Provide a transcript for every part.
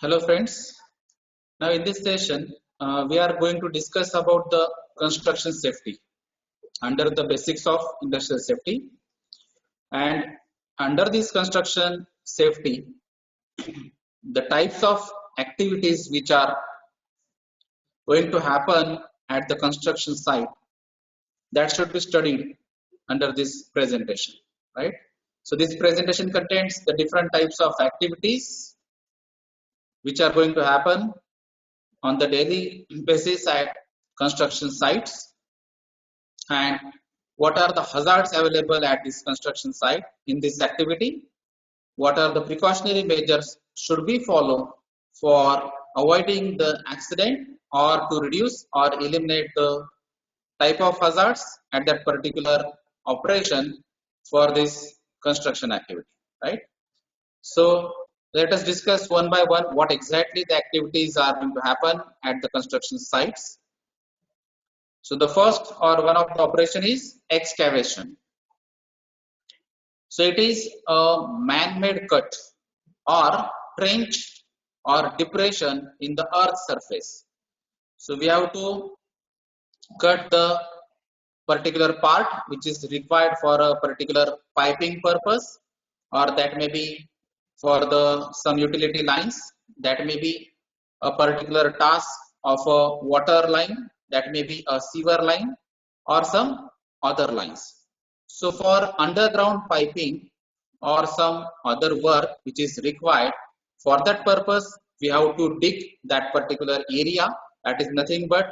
Hello friends. Now in this session, we are going to discuss about the construction safety under the basics of industrial safety. And under this construction safety, the types of activities which are going to happen at the construction site that should be studied under this presentation, right? So this presentation contains the different types of activities which are going to happen on the daily basis at construction sites, and what are the hazards available at this construction site in this activity, what are the precautionary measures should be followed for avoiding the accident or to reduce or eliminate the type of hazards at that particular operation for this construction activity, right? So let us discuss one by one what exactly the activities are going to happen at the construction sites. So the first or one of the operation is excavation. So it is a man-made cut or trench or depression in the earth surface. So we have to cut the particular part which is required for a particular piping purpose, or that may be for the some utility lines, that may be a particular task of a water line, that may be a sewer line or some other lines. So for underground piping or some other work which is required, for that purpose we have to dig that particular area, that is nothing but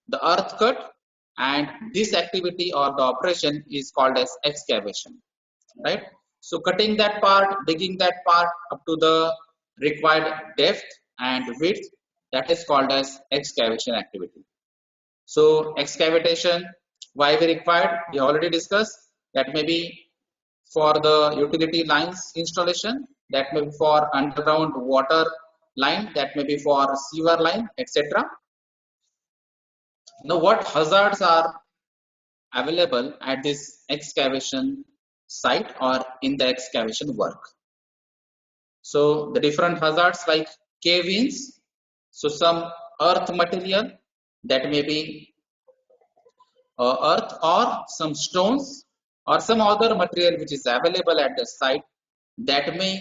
the earth cut, and this activity or the operation is called as excavation, right? So cutting that part, digging that part up to the required depth and width, that is called as excavation activity. So excavation, why we required, we already discussed, that may be for the utility lines installation, that may be for underground water line, that may be for sewer line, etc. Now what hazards are available at this excavation site or in the excavation work? So the different hazards like cave-ins, so some earth material, that may be earth or some stones or some other material which is available at the site that may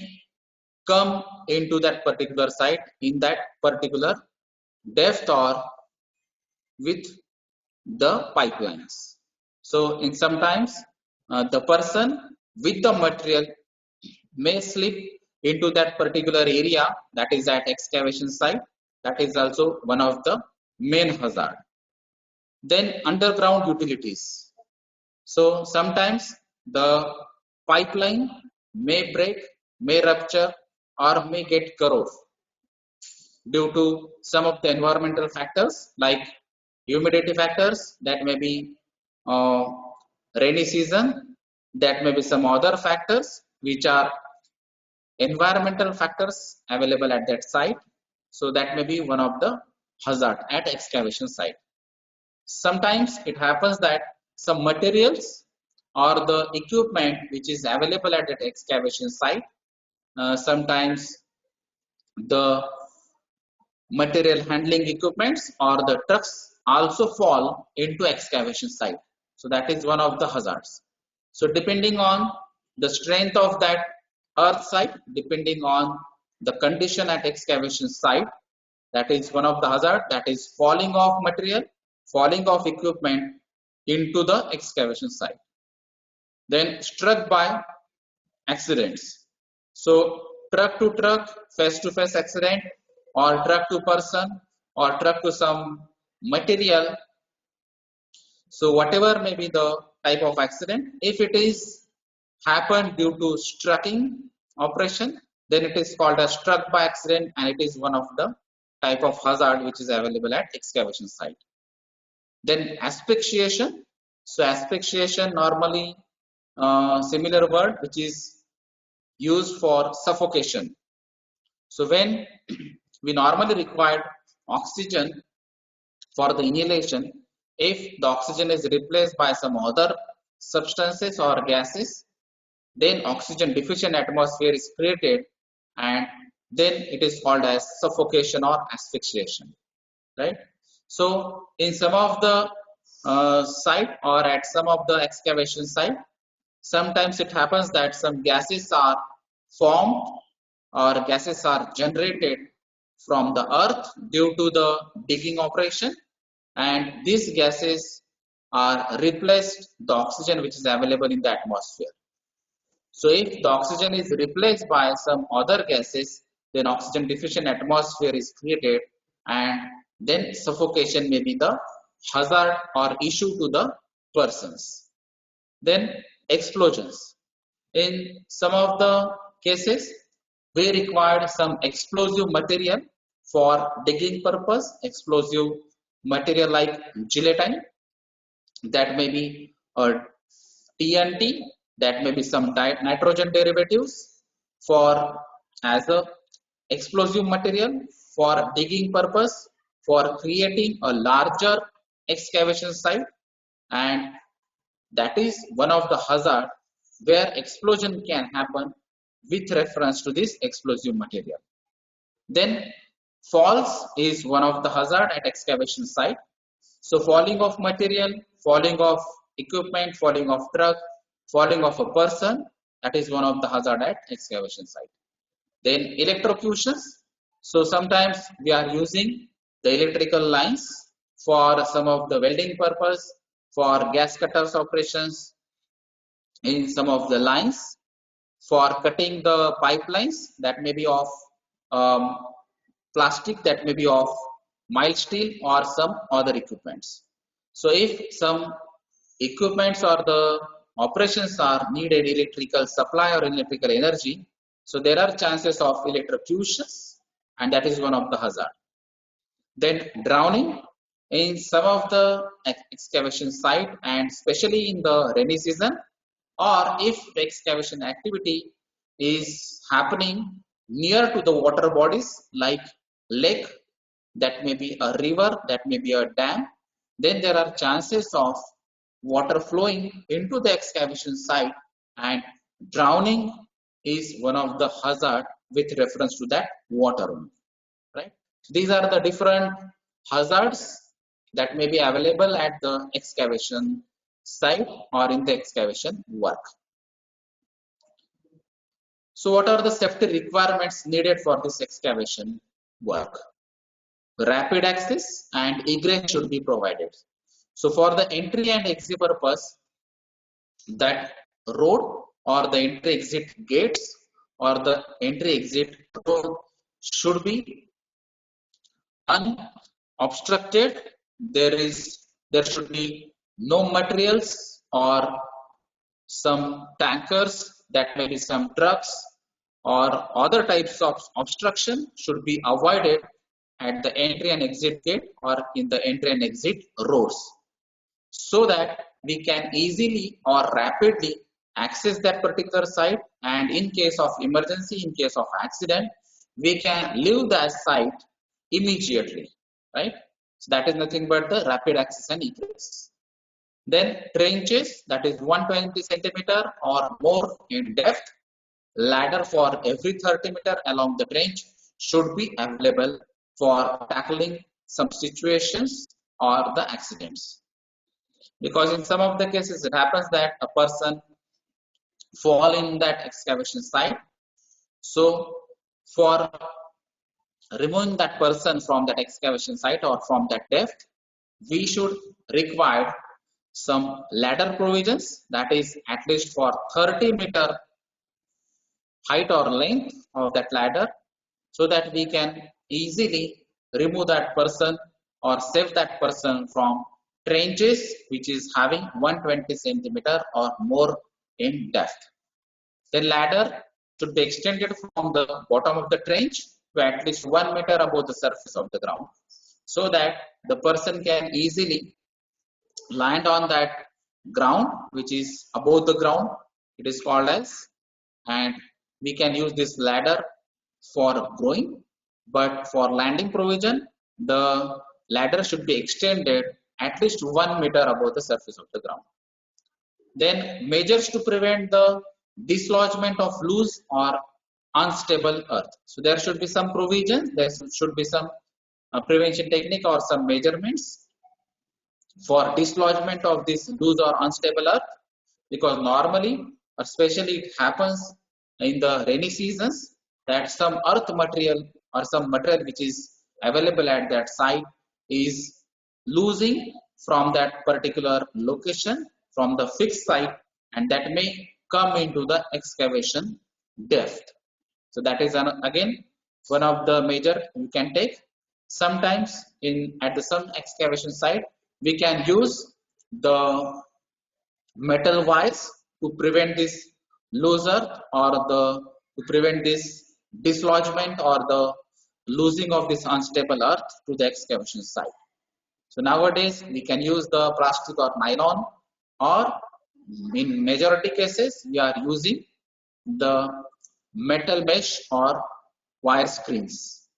come into that particular site in that particular depth or with the pipelines. So in sometimes the person with the material may slip into that particular area, that is at excavation site. That is also one of the main hazard. Then underground utilities. So sometimes the pipeline may break, may rupture, or may get corroded due to some of the environmental factors like humidity factors, that may be uh, rainy season, that may be some other factors which are environmental factors available at that site. So that may be one of the hazard at excavation site. Sometimes it happens that some materials or the equipment which is available at that excavation site, sometimes the material handling equipments or the trucks also fall into excavation site. So that is one of the hazards. So depending on the strength of that earth site, depending on the condition at excavation site, that is one of the hazard, that is falling of material, falling of equipment into the excavation site. Then struck by accidents. So truck to truck, face to face accident, or truck to person, or truck to some material. So whatever may be the type of accident, if it is happened due to strucking operation, then it is called a struck by accident, and it is one of the type of hazard which is available at excavation site. Then asphyxiation. So asphyxiation normally similar word which is used for suffocation. So when we normally require oxygen for the inhalation, if the oxygen is replaced by some other substances or gases, then oxygen deficient atmosphere is created, and then it is called as suffocation or asphyxiation, right? So in some of the site or at some of the excavation site, sometimes it happens that some gases are formed or gases are generated from the earth due to the digging operation, and these gases are replaced the oxygen which is available in the atmosphere. So if the oxygen is replaced by some other gases, then oxygen deficient atmosphere is created, and then suffocation may be the hazard or issue to the persons. Then explosions. In some of the cases, we required some explosive material for digging purpose, explosive material like gelatin, that may be a TNT, that may be some nitrogen derivatives for as a explosive material for digging purpose, for creating a larger excavation site, and that is one of the hazard where explosion can happen with reference to this explosive material. Then falls is one of the hazard at excavation site. So falling of material, falling of equipment, falling of truck, falling of a person, that is one of the hazard at excavation site. Then electrocutions. So sometimes we are using the electrical lines for some of the welding purpose, for gas cutters operations in some of the lines, for cutting the pipelines that may be of um, plastic, that may be of mild steel or some other equipments. So if some equipments or the operations are needed electrical supply or electrical energy, so there are chances of electrocutions, and that is one of the hazard. Then drowning in some of the excavation site, and especially in the rainy season, or if the excavation activity is happening near to the water bodies like lake, that may be a river, that may be a dam, then there are chances of water flowing into the excavation site, and drowning is one of the hazard with reference to that water only, right? These are the different hazards that may be available at the excavation site or in the excavation work. So what are the safety requirements needed for this excavation work? Rapid access and egress should be provided. So for the entry and exit purpose, that road or the entry exit gates or the entry exit road should be unobstructed. There should be no materials or some tankers, that may be some trucks or other types of obstruction should be avoided at the entry and exit gate or in the entry and exit roads, so that we can easily or rapidly access that particular site, and in case of emergency, in case of accident, we can leave that site immediately, right? So that is nothing but the rapid access and egress. Then trenches, that is 120 centimeter or more in depth, ladder for every 30 meter along the trench should be available for tackling some situations or the accidents, because in some of the cases it happens that a person fall in that excavation site. So for removing that person from that excavation site or from that depth, we should require some ladder provisions, that is at least for 30-meter height or length of that ladder, so that we can easily remove that person or save that person from trenches which is having 120 centimeter or more in depth. The ladder should be extended from the bottom of the trench to at least 1 meter above the surface of the ground, so that the person can easily land on that ground which is above the ground, it is called as, and we can use this ladder for growing, but for landing provision the ladder should be extended at least 1 meter above the surface of the ground. Then measures to prevent the dislodgement of loose or unstable earth. So there should be some provisions, there should be some prevention technique or some measurements for dislodgement of this loose or unstable earth, because normally, especially it happens in the rainy seasons, that some earth material or some material which is available at that site is losing from that particular location, from the fixed site, and that may come into the excavation depth. So that is again one of the major you can take. Sometimes in at the some excavation site we can use the metal wires to prevent this loose earth or the to prevent this dislodgement or the losing of this unstable earth to the excavation site. So nowadays we can use the plastic or nylon, or in majority cases we are using the metal mesh or wire screens.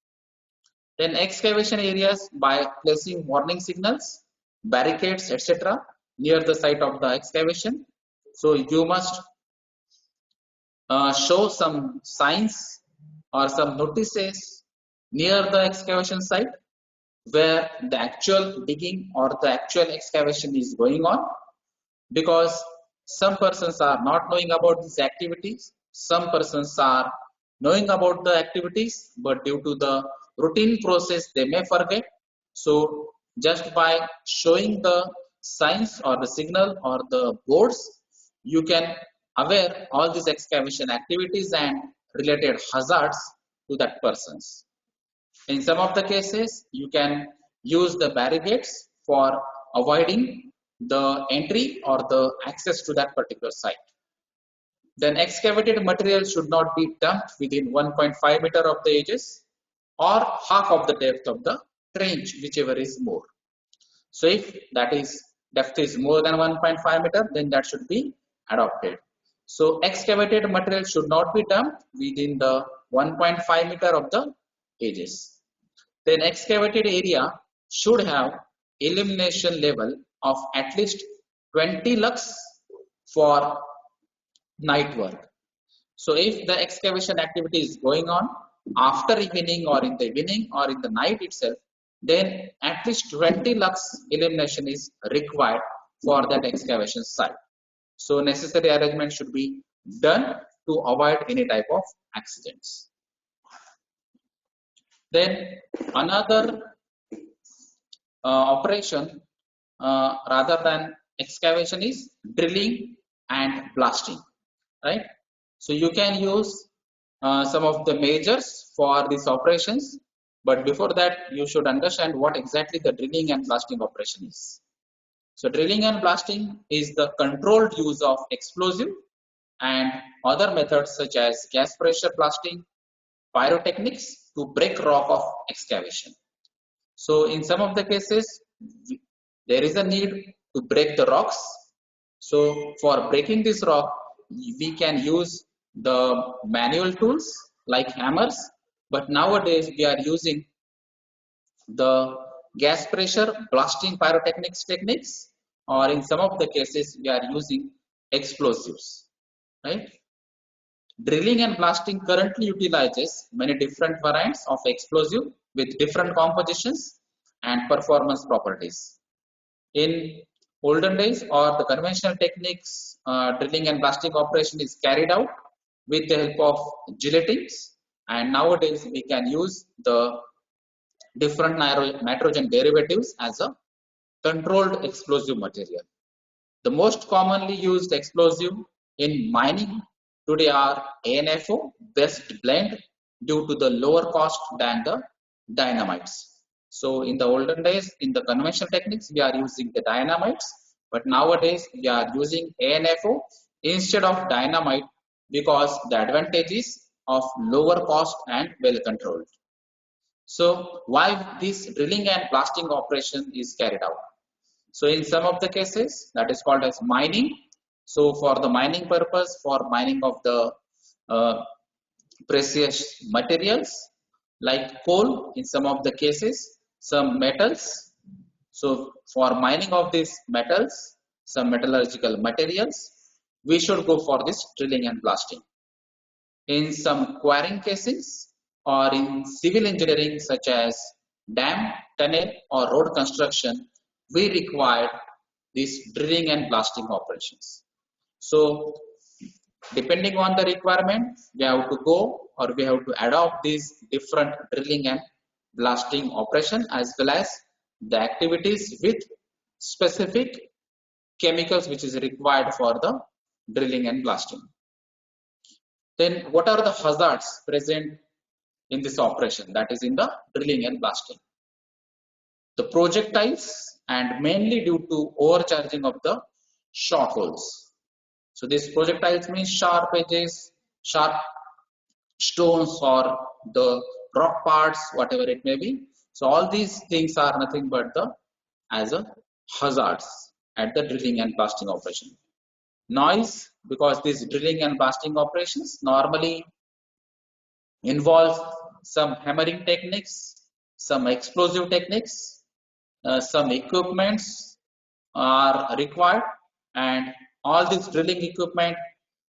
Then excavation areas by placing warning signals, barricades, etc. near the site of the excavation. So you must show some signs or some notices near the excavation site where the actual digging or the actual excavation is going on, because some persons are not knowing about these activities, some persons are knowing about the activities, but due to the routine process they may forget. So just by showing the signs or the signal or the boards, you can aware all these excavation activities and related hazards to that persons. In some of the cases, you can use the barricades for avoiding the entry or the access to that particular site. Then excavated material should not be dumped within 1.5 meter of the edges or half of the depth of the trench, whichever is more. So if that is depth is more than 1.5 meter, then that should be adopted. So excavated material should not be dumped within the 1.5 meter of the edges. Then excavated area should have illumination level of at least 20 lux for night work. So if the excavation activity is going on after evening or in the evening or in the night itself, then at least 20 lux illumination is required for that excavation site. So necessary arrangement should be done to avoid any type of accidents. Then another operation rather than excavation is drilling and blasting, right? So you can use some of the measures for these operations, but before that you should understand what exactly the drilling and blasting operation is. So drilling and blasting is the controlled use of explosive and other methods such as gas pressure blasting, pyrotechnics to break rock of excavation. So in some of the cases, there is a need to break the rocks. So for breaking this rock, we can use the manual tools like hammers, but nowadays we are using the gas pressure blasting pyrotechnics techniques, or in some of the cases we are using explosives, right? Drilling and blasting currently utilizes many different variants of explosive with different compositions and performance properties. In olden days or the conventional techniques, drilling and blasting operation is carried out with the help of gilletines, and nowadays we can use the different nitrogen derivatives as a controlled explosive material. The most commonly used explosive in mining today are ANFO best blend due to the lower cost than the dynamites. So in the olden days, in the conventional techniques, we are using the dynamites, but nowadays we are using ANFO instead of dynamite because the advantages of lower cost and well controlled. So why this drilling and blasting operation is carried out? So in some of the cases that is called as mining. So for the mining purpose, for mining of the uh, precious materials like coal, in some of the cases, some metals. So for mining of these metals, some metallurgical materials, we should go for this drilling and blasting. in some quarrying casings or in civil engineering such as dam, tunnel or road construction, we require these drilling and blasting operations. So depending on the requirement, we have to go or we have to adopt these different drilling and blasting operation as well as the activities with specific chemicals which is required for the drilling and blasting. Then what are the hazards present in this operation, that is in the drilling and blasting? The projectiles, and mainly due to overcharging of the shot holes. So these projectiles means sharp edges, sharp stones or the rock parts, whatever it may be. So all these things are nothing but the as a hazards at the drilling and blasting operation. Noise, because these drilling and blasting operations normally involves some hammering techniques, some explosive techniques, some equipments are required, and all this drilling equipment,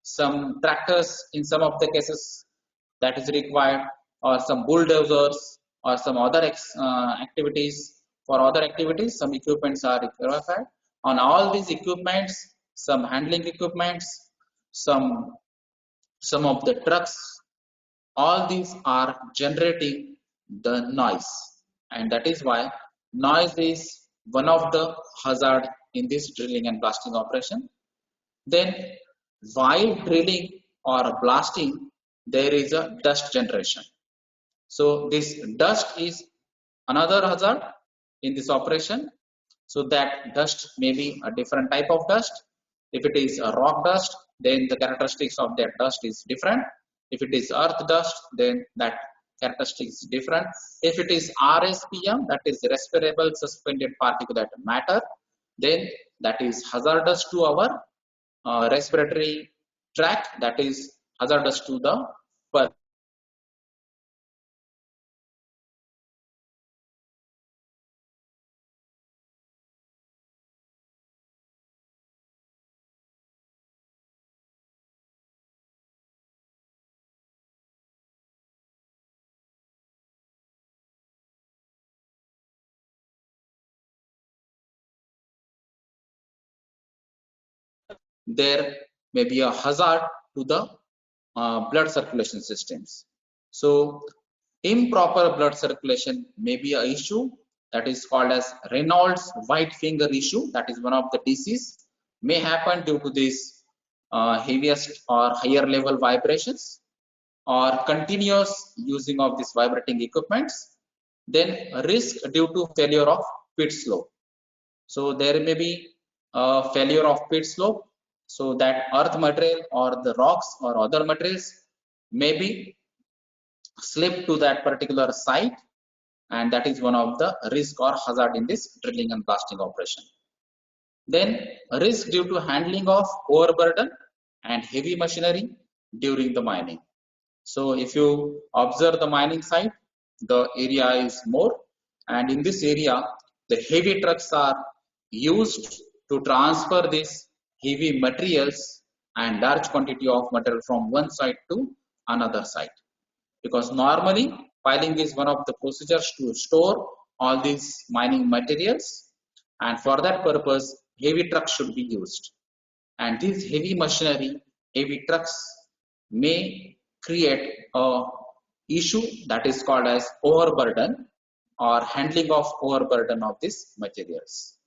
some tractors in some of the cases that is required, or some bulldozers or some other activities. For other activities, some equipments are required. On all these equipments, some handling equipments, some of the trucks, all these are generating the noise, and that is why noise is one of the hazard in this drilling and blasting operation. Then while drilling or blasting, there is a dust generation. So this dust is another hazard in this operation. So that dust may be a different type of dust. If it is a rock dust, then the characteristics of that dust is different. If it is earth dust, then that characteristics is different. If it is RSPM, that is respirable suspended particulate matter, then that is hazardous to our respiratory tract, that is hazardous to the person. There may be a hazard to the blood circulation systems. So improper blood circulation may be an issue, that is called as Reynolds white finger issue. That is one of the disease may happen due to this heaviest or higher level vibrations or continuous using of this vibrating equipments. Then risk due to failure of pit slope. So there may be a failure of pit slope, so that earth material or the rocks or other materials may be slip to that particular site, and that is one of the risk or hazard in this drilling and blasting operation. Then risk due to handling of overburden and heavy machinery during the mining. So if you observe the mining site, the area is more, and in this area the heavy trucks are used to transfer these heavy materials and large quantity of material from one site to another site, because normally piling is one of the procedures to store all these mining materials, and for that purpose heavy trucks should be used, and this heavy machinery, heavy trucks may create a issue that is called as overburden or handling of overburden of these materials.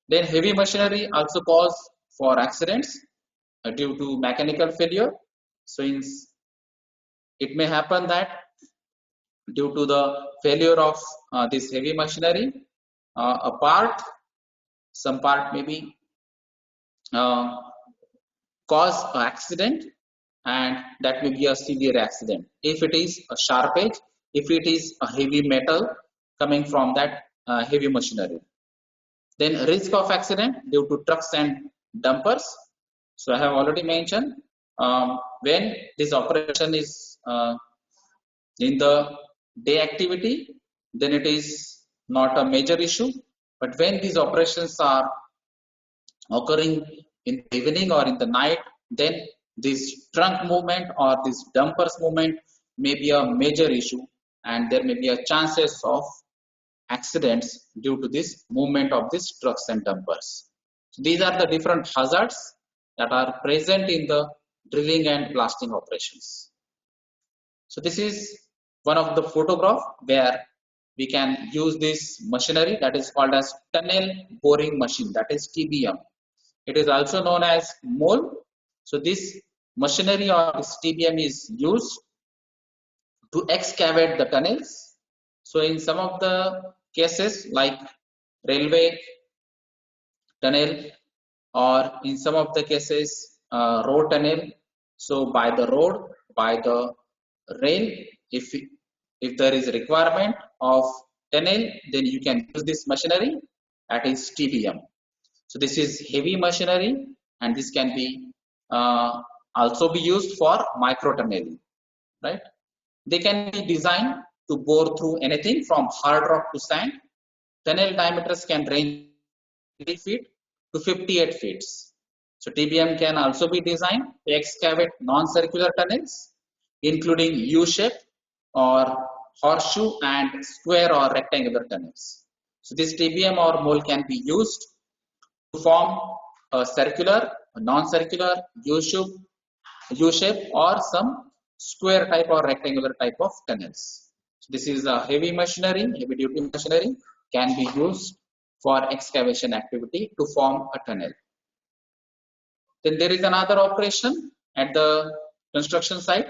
Then heavy machinery also cause for accidents due to mechanical failure. Since it may happen that due to the failure of this heavy machinery, some part may be cause an accident, and that may be a severe accident if it is a sharp edge, if it is a heavy metal coming from that heavy machinery. Then risk of accident due to trucks and dumpers. So I have already mentioned when this operation is in the day activity, then it is not a major issue, but when these operations are occurring in the evening or in the night, then this trunk movement or this dumpers movement may be a major issue, and there may be a chances of accidents due to this movement of these trucks and dumpers. So these are the different hazards that are present in the drilling and blasting operations. So this is one of the photograph where we can use this machinery that is called as tunnel boring machine, that is TBM. It is also known as mole. So this machinery or this TBM is used to excavate the tunnels. So in some of the cases like railway tunnel, or in some of the cases road tunnel, so by the road, by the rail, if there is a requirement of tunnel, then you can use this machinery, that is TBM. So this is heavy machinery, and this can be also be used for micro tunneling, right? They can be designed to bore through anything from hard rock to sand. Tunnel diameters can range 30 feet to 58 feet. So TBM can also be designed to excavate non-circular tunnels, including U-shape or horseshoe and square or rectangular tunnels. So this TBM or mole can be used to form a circular, a non-circular, U-shape or some square type or rectangular type of tunnels. So this is a heavy machinery, heavy duty machinery can be used for excavation activity to form a tunnel. Then there is another operation at the construction site,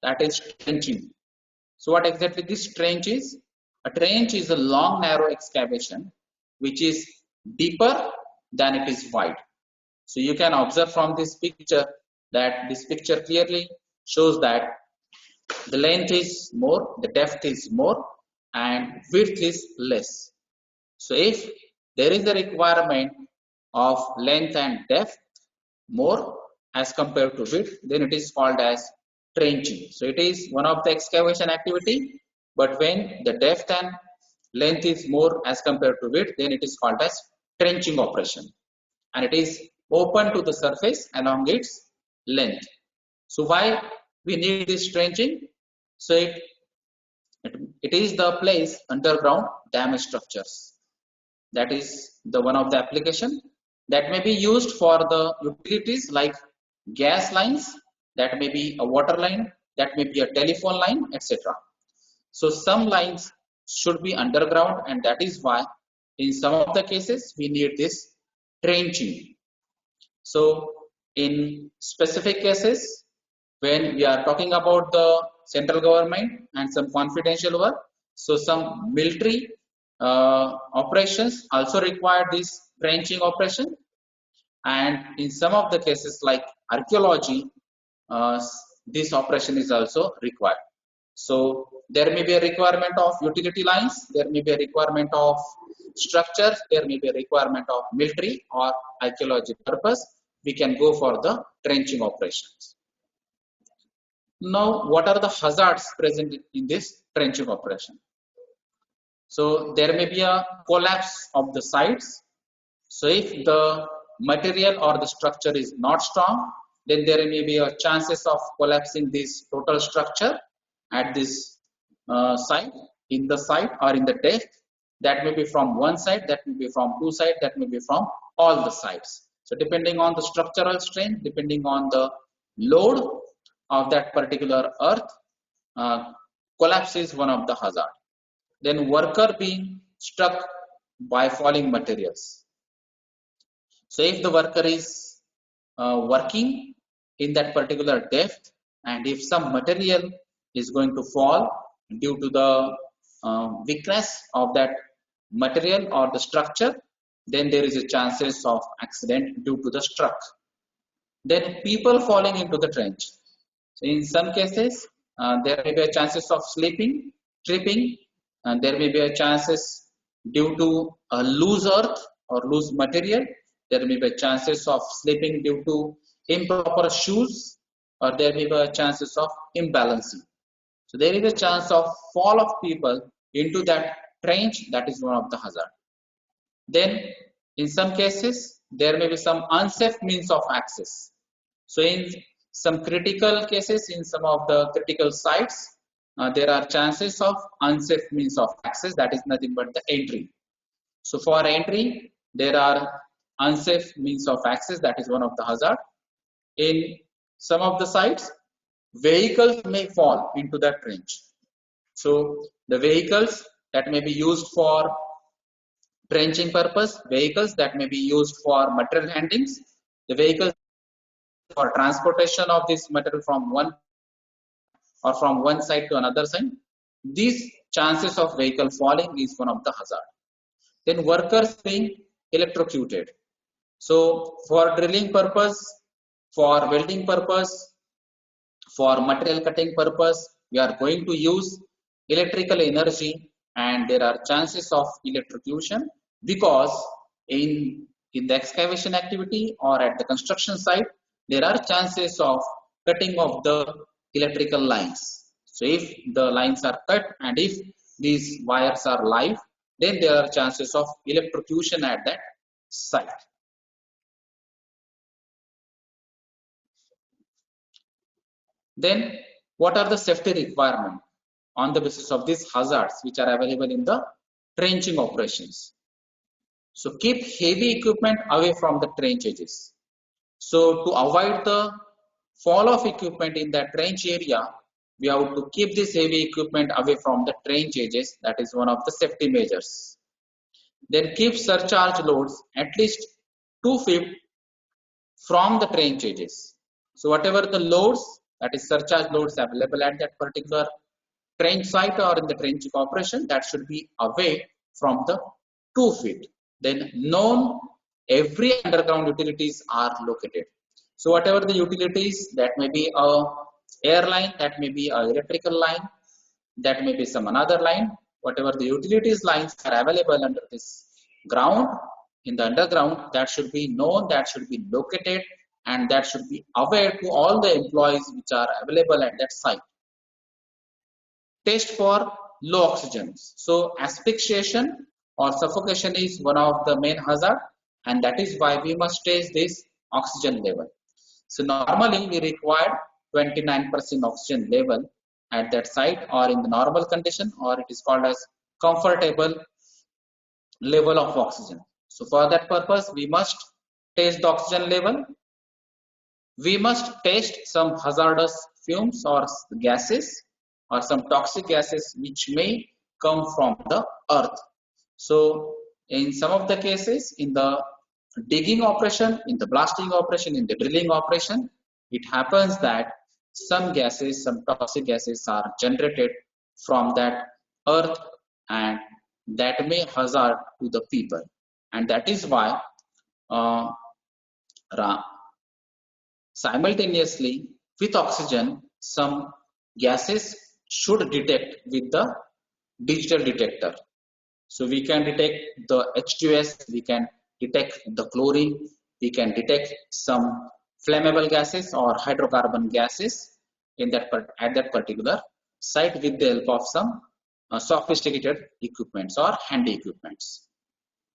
that is trenching. So what exactly this trench is? A trench is a long narrow excavation which is deeper than it is wide. So you can observe from this picture that this picture clearly shows that the length is more, the depth is more, and width is less. So if there is a requirement of length and depth more as compared to width, then it is called as trenching. So it is one of the excavation activity, but when the depth and length is more as compared to width, then it is called as trenching operation, and it is open to the surface along its length. So why we need this trenching? So it is the place underground damaged structures. That is the one of the application that may be used for the utilities like gas lines, that may be a water line, that may be a telephone line, etc. So some lines should be underground, and that is why in some of the cases we need this trenching. So in specific cases, when we are talking about the central government and some confidential work, so some military operations also require this trenching operation, and in some of the cases like archaeology, this operation is also required. So there may be a requirement of utility lines, there may be a requirement of structures, there may be a requirement of military or archaeology purpose. We can go for the trenching operations. Now, what are the hazards present in this trenching operation? So there may be a collapse of the sides. So if the material or the structure is not strong, then there may be a chances of collapsing this total structure at this site, in the site or in the depth. That may be from one side, that may be from two sides, that may be from all the sides. So depending on the structural strength, depending on the load of that particular earth, collapse is one of the hazard. Then worker being struck by falling materials. So if the worker is working in that particular depth, and if some material is going to fall due to the weakness of that material or the structure, then there is a chances of accident due to the struck. Then people falling into the trench. So in some cases, there may be a chances of slipping, tripping, and there may be a chances due to a loose earth or loose material. There may be chances of slipping due to improper shoes, or there may be chances of imbalancing. So there is a chance of fall of people into that trench. That is one of the hazard. Then in some cases, there may be some unsafe means of access. So in some critical cases, in some of the critical sites, there are chances of unsafe means of access, that is nothing but the entry. So for entry, there are unsafe means of access, that is one of the hazard. In some of the sites, vehicles may fall into that trench. So the vehicles that may be used for trenching purpose, vehicles that may be used for material handlings, the vehicles for transportation of this material from one or from one side to another side, these chances of vehicle falling is one of the hazard. Then workers being electrocuted. So for drilling purpose, for welding purpose, for material cutting purpose, we are going to use electrical energy, and there are chances of electrocution because in the excavation activity or at the construction site, there are chances of cutting of the electrical lines. So if the lines are cut and if these wires are live, then there are chances of electrocution at that site. Then what are the safety requirements on the basis of these hazards which are available in the trenching operations? So keep heavy equipment away from the trench edges. So to avoid the fall of equipment in that trench area, we have to keep this heavy equipment away from the trench edges. That is one of the safety measures. Then keep surcharge loads at least 2 feet from the trench edges. So whatever the loads, that is surcharge loads available at that particular trench site or in the trenching operation, that should be away from the 2 feet. Then known every underground utilities are located. So whatever the utilities, that may be a air line, that may be a electrical line, that may be some another line, whatever the utilities lines are available under this ground, in the underground, that should be known, that should be located, and that should be aware to all the employees which are available at that site. Test for low oxygen. So asphyxiation or suffocation is one of the main hazard, and that is why we must test this oxygen level. So normally we require 29% oxygen level at that site or in the normal condition, or it is called as comfortable level of oxygen. So for that purpose, we must test the oxygen level. We must test some hazardous fumes or gases or some toxic gases which may come from the earth. So in some of the cases, in the digging operation, in the blasting operation, in the drilling operation, it happens that some gases, some toxic gases are generated from that earth, and that may hazard to the people. And that is why simultaneously with oxygen, some gases should detect with the digital detector. So we can detect the H2S, we can detect the chlorine, we can detect some flammable gases or hydrocarbon gases in that at that particular site with the help of some sophisticated equipments or handy equipments.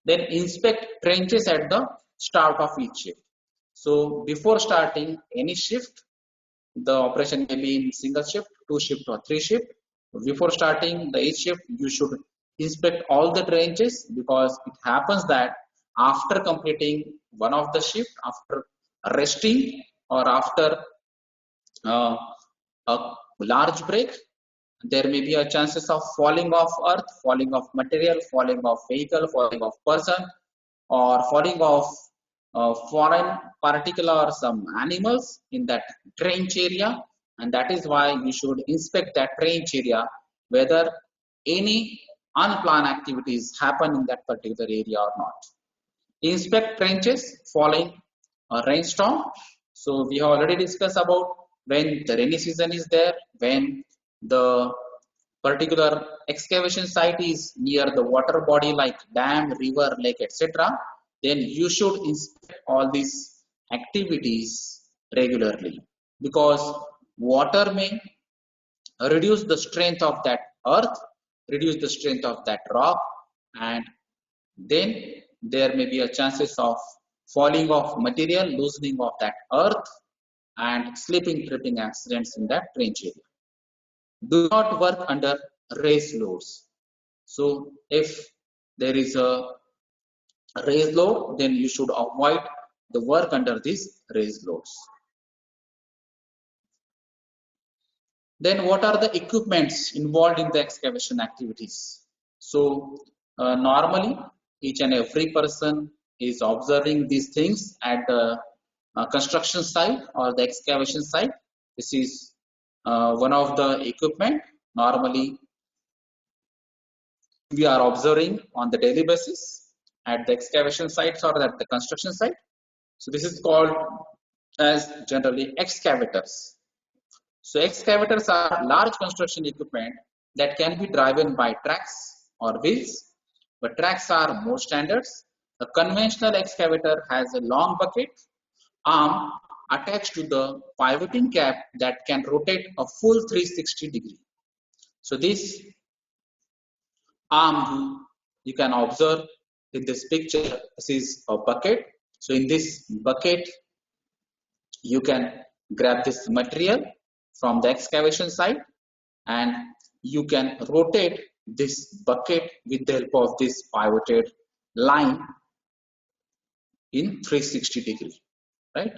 Then inspect trenches at the start of each shift. So before starting any shift, the operation may be in single shift, 2 shift or 3 shift. Before starting the each shift, you should inspect all the trenches, because it happens that after completing one of the shift, after resting or after a large break, there may be a chances of falling of earth, falling of material, falling of vehicle, falling of person, or falling of foreign particle or some animals in that trench area. And that is why you should inspect that trench area whether any unplanned activities happen in that particular area or not. Inspect trenches following a rainstorm. So we have already discussed about when the rainy season is there, when the particular excavation site is near the water body like dam, river, lake, etc., then you should inspect all these activities regularly, because water may reduce the strength of that earth, reduce the strength of that rock, and then there may be a chances of falling of material, loosening of that earth, and slipping, tripping accidents in that trench area. Do not work under raised loads. So if there is a raised load, then you should avoid the work under these raised loads. Then what are the equipments involved in the excavation activities? So normally each and every person is observing these things at the construction site or the excavation site. This is one of the equipment normally we are observing on the daily basis at the excavation sites or at the construction site. So this is called as generally excavators. So excavators are large construction equipment that can be driven by tracks or wheels, but tracks are more standards. A conventional excavator has a long bucket arm attached to the pivoting cap that can rotate a full 360 degree. So this arm you can observe in this picture. This is a bucket. So in this bucket you can grab this material from the excavation site and you can rotate this bucket with the help of this pivoted line in 360 degree, right?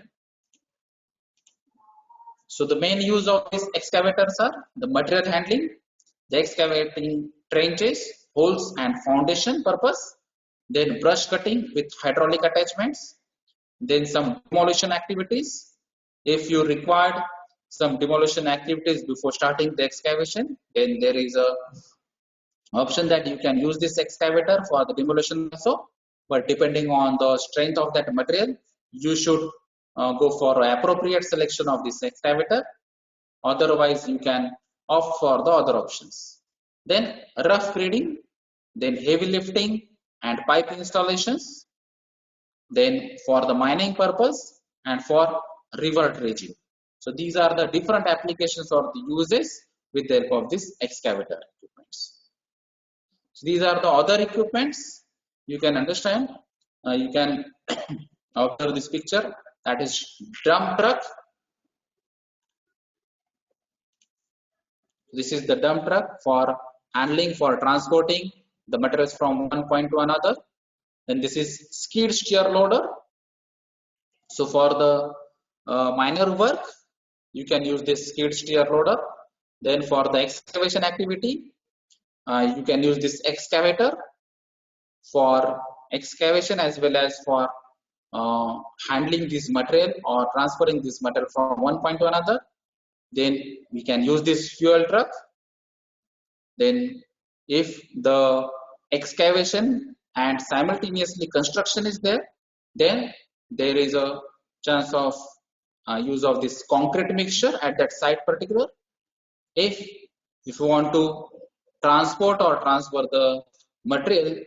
So the main use of these excavators are the material handling, the excavating trenches, holes and foundation purpose, then brush cutting with hydraulic attachments, then some demolition activities. If you required some demolition activities before starting the excavation, then there is a option that you can use this excavator for the demolition also, but depending on the strength of that material, you should go for appropriate selection of this excavator. Otherwise, you can opt for the other options. Then rough grading, then heavy lifting and pipe installations, then for the mining purpose and for river dredging. So these are the different applications or the uses with the help of this excavator equipments. So these are the other equipments you can understand. You can observe this picture, that is dump truck. This is the dump truck for handling, for transporting the materials from one point to another. Then this is skid steer loader. So for the minor work, you can use this skid steer loader. Then for the excavation activity, you can use this excavator for excavation as well as for handling this material or transferring this material from one point to another. Then we can use this fuel truck. Then if the excavation and simultaneously construction is there, then there is a chance of use of this concrete mixture at that site particular. If you want to transport or transfer the material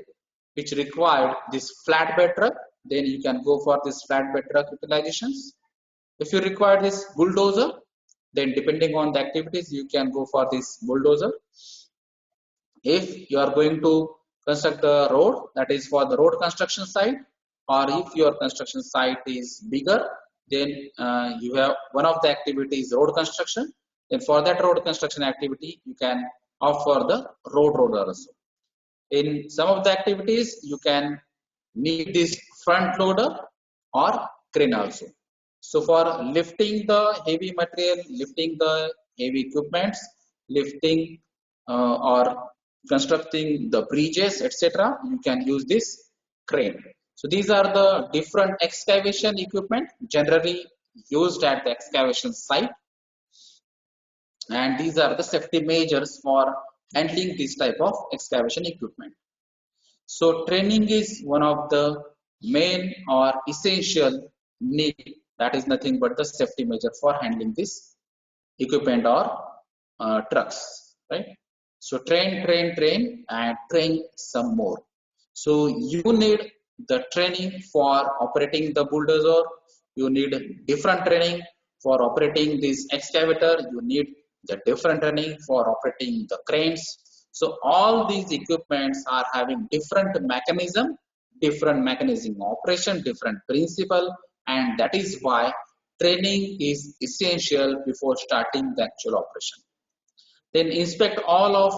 which required this flatbed truck, then you can go for this flatbed truck utilizations. If you require this bulldozer, then depending on the activities, you can go for this bulldozer. If you are going to construct the road, that is for the road construction site, or if your construction site is bigger, then you have one of the activities road construction. Then for that road construction activity, you can opt for the road roller also. In some of the activities, you can need this front loader or crane also. So for lifting the heavy material, lifting the heavy equipments, lifting or constructing the bridges, etc., you can use this crane. So these are the different excavation equipment generally used at the excavation site, and these are the safety measures for handling this type of excavation equipment. So training is one of the main or essential need, that is nothing but the safety measure for handling this equipment or trucks, right? So train and train some more. So you need the training for operating the bulldozer, you need different training for operating this excavator, you need the different training for operating the cranes. So all these equipments are having different mechanism operation, different principle, and that is why training is essential before starting the actual operation. Then inspect all of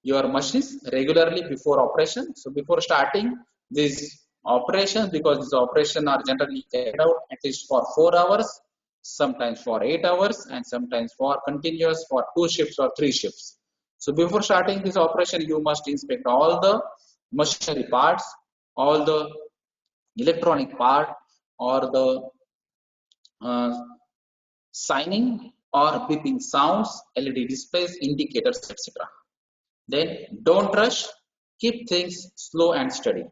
your machines regularly before operation. So before starting these operations, because these operations are generally carried out at least for 4 hours, sometimes for 8 hours, and sometimes for continuous for 2 shifts or 3 shifts. So before starting this operation, you must inspect all the machinery parts, all the electronic part, or the uh, signing or beeping sounds, LED displays, indicators, etc. Then don't rush, keep things slow and steady.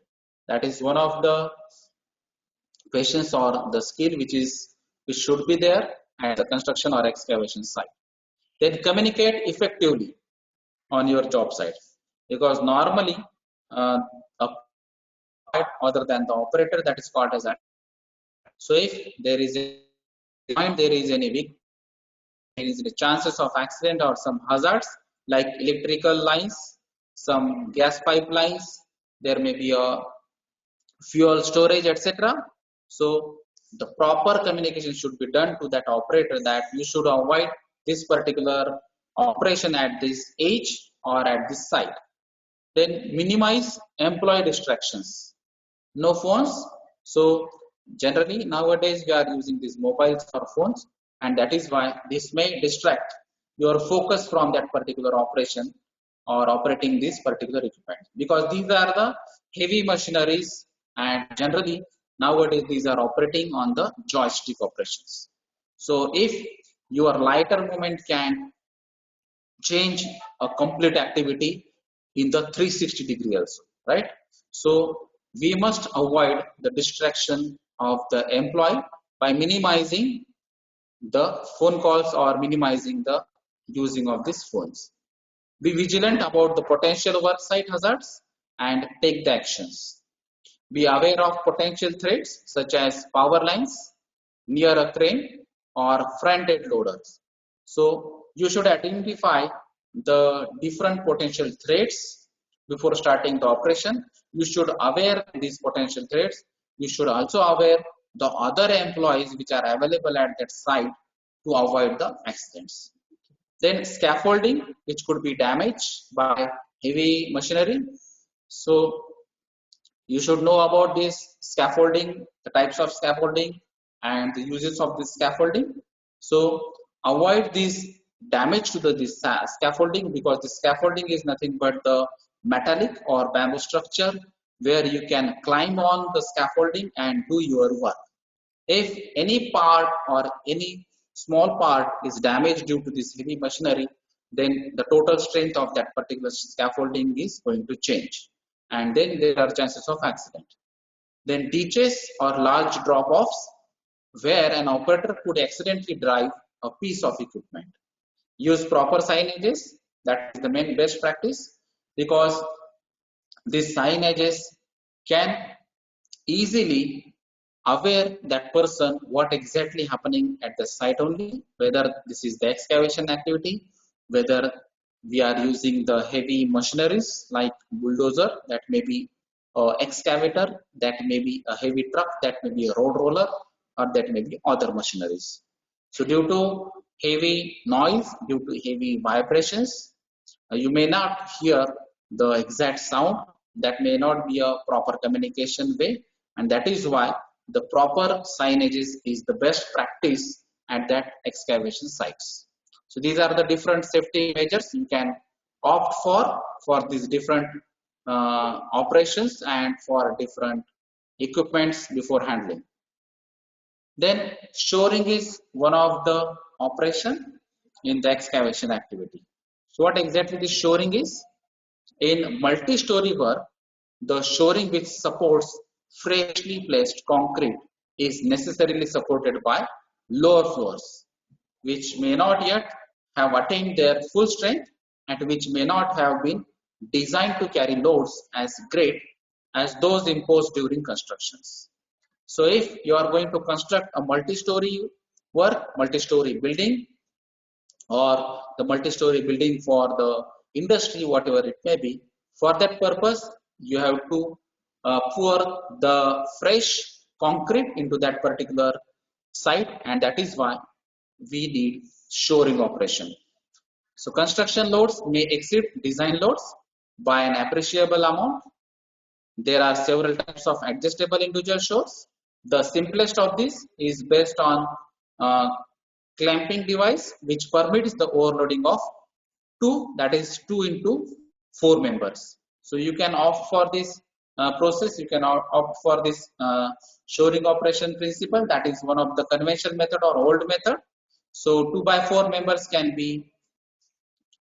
That is one of the patience or the skill which should be there at the construction or excavation site. Then communicate effectively on your job site, because normally uh, a part other than the operator, that is called as a. So if there is there is any weak, there is the chances of accident or some hazards like electrical lines, some gas pipelines, there may be a fuel storage, etc. So the proper communication should be done to that operator that you should avoid this particular operation at this age or at this site. Then minimize employee distractions. No phones. So generally nowadays we are using these mobiles or phones, and that is why this may distract your focus from that particular operation or operating this particular equipment, because these are the heavy machineries, and generally nowadays these are operating on the joystick operations. So if your lighter movement can change a complete activity in the 360-degree also, right? So we must avoid the distraction of the employee by minimizing the phone calls or minimizing the using of these phones. Be vigilant about the potential worksite hazards and take the actions. Be aware of potential threats such as power lines near a crane or front-end loaders. So you should identify the different potential threats before starting the operation. You should aware these potential threats. You should also aware the other employees which are available at that site to avoid the accidents. Then scaffolding, which could be damaged by heavy machinery. So you should know about this scaffolding, the types of scaffolding and the uses of this scaffolding. So avoid this damage to the this scaffolding, because the scaffolding is nothing but the metallic or bamboo structure where you can climb on the scaffolding and do your work. If any part or any small part is damaged due to this heavy machinery, then the total strength of that particular scaffolding is going to change, and then there are chances of accident. Then ditches or large drop-offs where an operator could accidentally drive a piece of equipment. Use proper signages, that is the main best practice, because these signages can easily aware that person what exactly happening at the site only, whether this is the excavation activity, whether we are using the heavy machineries like bulldozer, that may be excavator, that may be a heavy truck, that may be a road roller, or that may be other machineries. So due to heavy noise, due to heavy vibrations, you may not hear the exact sound. That may not be a proper communication way, and that is why the proper signages is the best practice at that excavation sites. So these are the different safety measures you can opt for these different operations and for different equipments before handling. Then shoring is one of the operation in the excavation activity. So what exactly this shoring is? In multi-story work, the shoring which supports freshly placed concrete is necessarily supported by lower floors, which may not yet have attained their full strength and which may not have been designed to carry loads as great as those imposed during constructions. So if you are going to construct a multi-story work, multi-story building, or the multi-story building for the industry, whatever it may be, for that purpose, you have to pour the fresh concrete into that particular site, and that is why we need shoring operation. So construction loads may exceed design loads by an appreciable amount. There are several types of adjustable individual shores. The simplest of these is based on clamping device, which permits the overloading of two, that is 2 into 4 members. So you can opt for this process, you can opt for this shoring operation principle, that is one of the conventional method or old method. So 2 by 4 members can be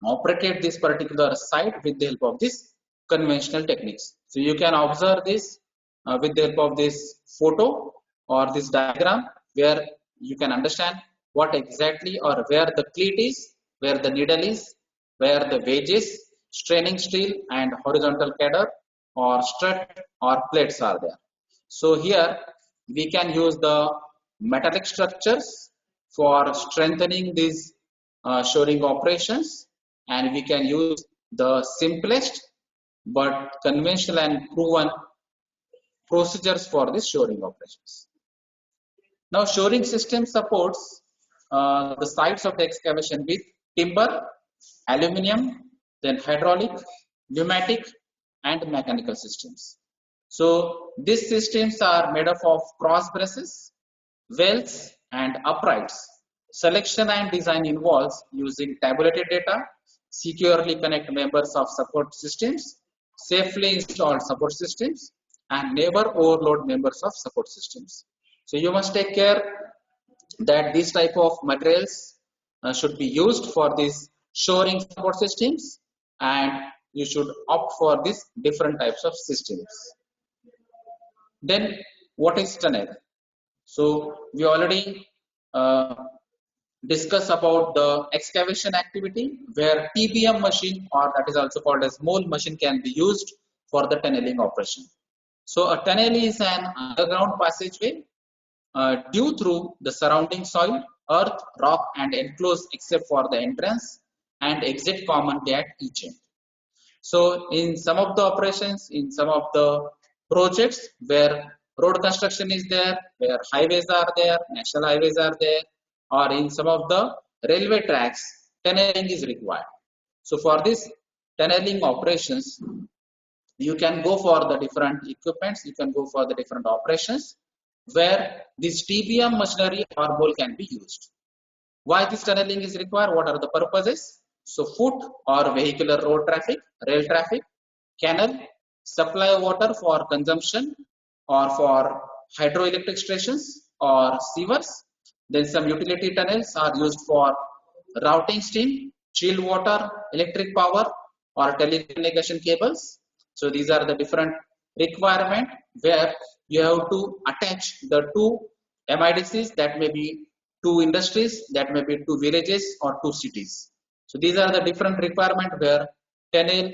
operated this particular site with the help of this conventional techniques. So you can observe this with the help of this photo or this diagram, where you can understand what exactly or where the cleat is, where the needle is, where the wedge is, straining steel and horizontal cadre or strut or plates are there. So here we can use the metallic structures for strengthening these shoring operations, and we can use the simplest but conventional and proven procedures for these shoring operations. Now shoring system supports the sites of the excavation with timber, aluminium, then hydraulic, pneumatic and mechanical systems. So these systems are made up of cross braces, wells and uprights. Selection and design involves using tabulated data, securely connect members of support systems, safely install support systems, and never overload members of support systems. So you must take care that these type of materials should be used for these shoring support systems, and you should opt for these different types of systems. Then what is tunnel? So we already uh, discuss about the excavation activity, where TBM machine, or that is also called as mole machine, can be used for the tunneling operation. So a tunnel is an underground passageway due through the surrounding soil, earth, rock and enclosed except for the entrance and exit commonly at each end. So in some of the operations, in some of the projects where road construction is there, where highways are there, national highways are there, or in some of the railway tracks, tunneling is required. So for this tunneling operations, you can go for the different equipments, you can go for the different operations where this TBM machinery or mole can be used. Why this tunneling is required? What are the purposes? So foot or vehicular road traffic, rail traffic, canal, supply water for consumption or for hydroelectric stations or sewers. Then some utility tunnels are used for routing steam, chilled water, electric power or telecommunication cables. So these are the different requirement where you have to attach the two MIDCs, that may be two industries, that may be two villages or two cities. So these are the different requirement where tunnel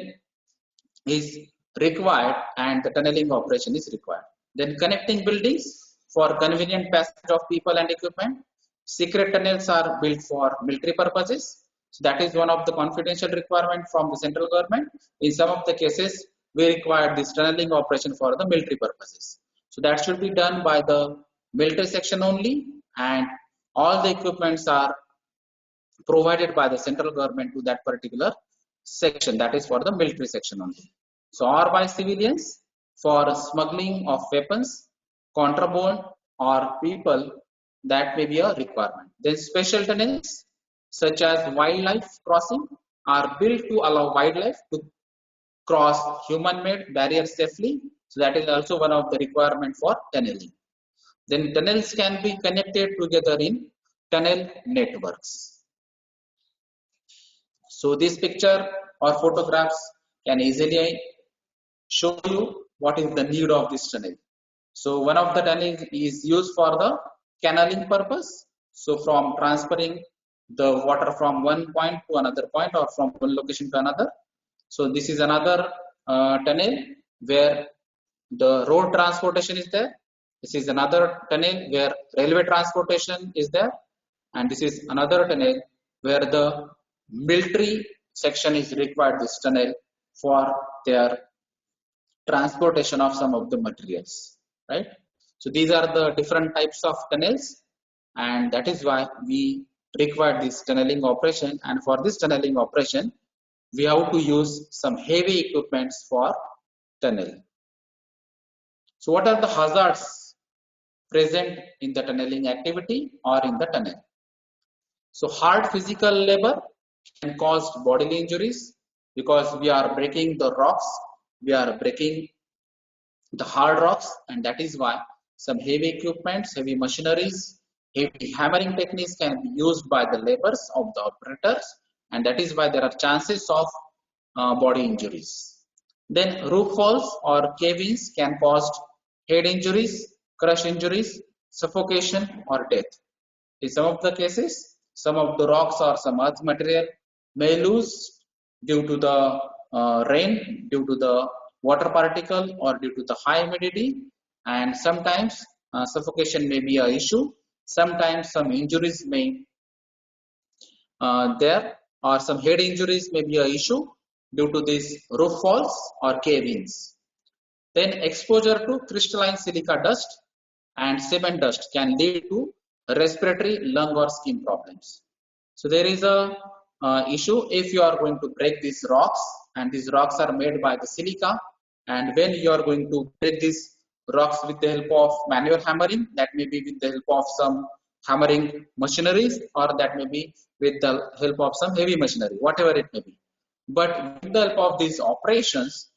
is required and the tunneling operation is required. Then connecting buildings for convenient passage of people and equipment. Secret tunnels are built for military purposes. So that is one of the confidential requirement from the central government. In some of the cases, we require this tunneling operation for the military purposes. So that should be done by the military section only, and all the equipments are provided by the central government to that particular section, that is for the military section only. So or by civilians for smuggling of weapons, contraband or people, that may be a requirement. Then special tunnels such as wildlife crossing are built to allow wildlife to cross human-made barriers safely. So that is also one of the requirement for tunneling. Then tunnels can be connected together in tunnel networks. So this picture or photographs can easily show you what is the need of this tunnel. So one of the tunnels is used for the canalling purpose. So from transferring the water from one point to another point or from one location to another. So this is another tunnel where the road transportation is there. This is another tunnel where railway transportation is there. And this is another tunnel where the military section is required this tunnel for their transportation of some of the materials, right? So these are the different types of tunnels, and that is why we require this tunneling operation. And for this tunneling operation, we have to use some heavy equipments for tunnel. So what are the hazards present in the tunneling activity or in the tunnel? So hard physical labor can cause bodily injuries because we are breaking the rocks, we are breaking the hard rocks, and that is why some heavy equipments, heavy machineries, heavy hammering techniques can be used by the laborers of the operators, and that is why there are chances of body injuries. Then roof falls or cave-ins can cause head injuries, crush injuries, suffocation, or death. In some of the cases, some of the rocks or some earth material may lose due to the rain, due to the water particle, or due to the high humidity, and sometimes suffocation may be an issue. Sometimes some injuries may there, or some head injuries may be an issue due to these roof falls or cave-ins. Then exposure to crystalline silica dust and cement dust can lead to respiratory, lung, or skin problems. So there is a issue if you are going to break these rocks, and these rocks are made by the silica, and when you are going to break these rocks with the help of manual hammering, that may be with the help of some hammering machineries, or that may be with the help of some heavy machinery, whatever it may be. But with the help of these operations,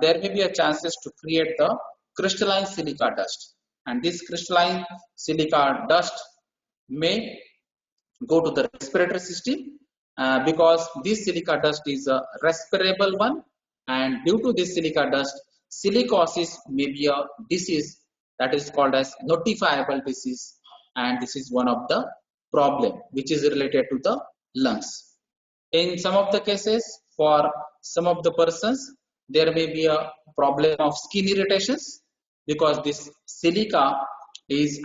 there may be a chances to create the crystalline silica dust, and this crystalline silica dust may go to the respiratory system because this silica dust is a respirable one, and due to this silica dust, silicosis may be a disease that is called as notifiable disease, and this is one of the problem which is related to the lungs. In some of the cases, for some of the persons, there may be a problem of skin irritations because this silica is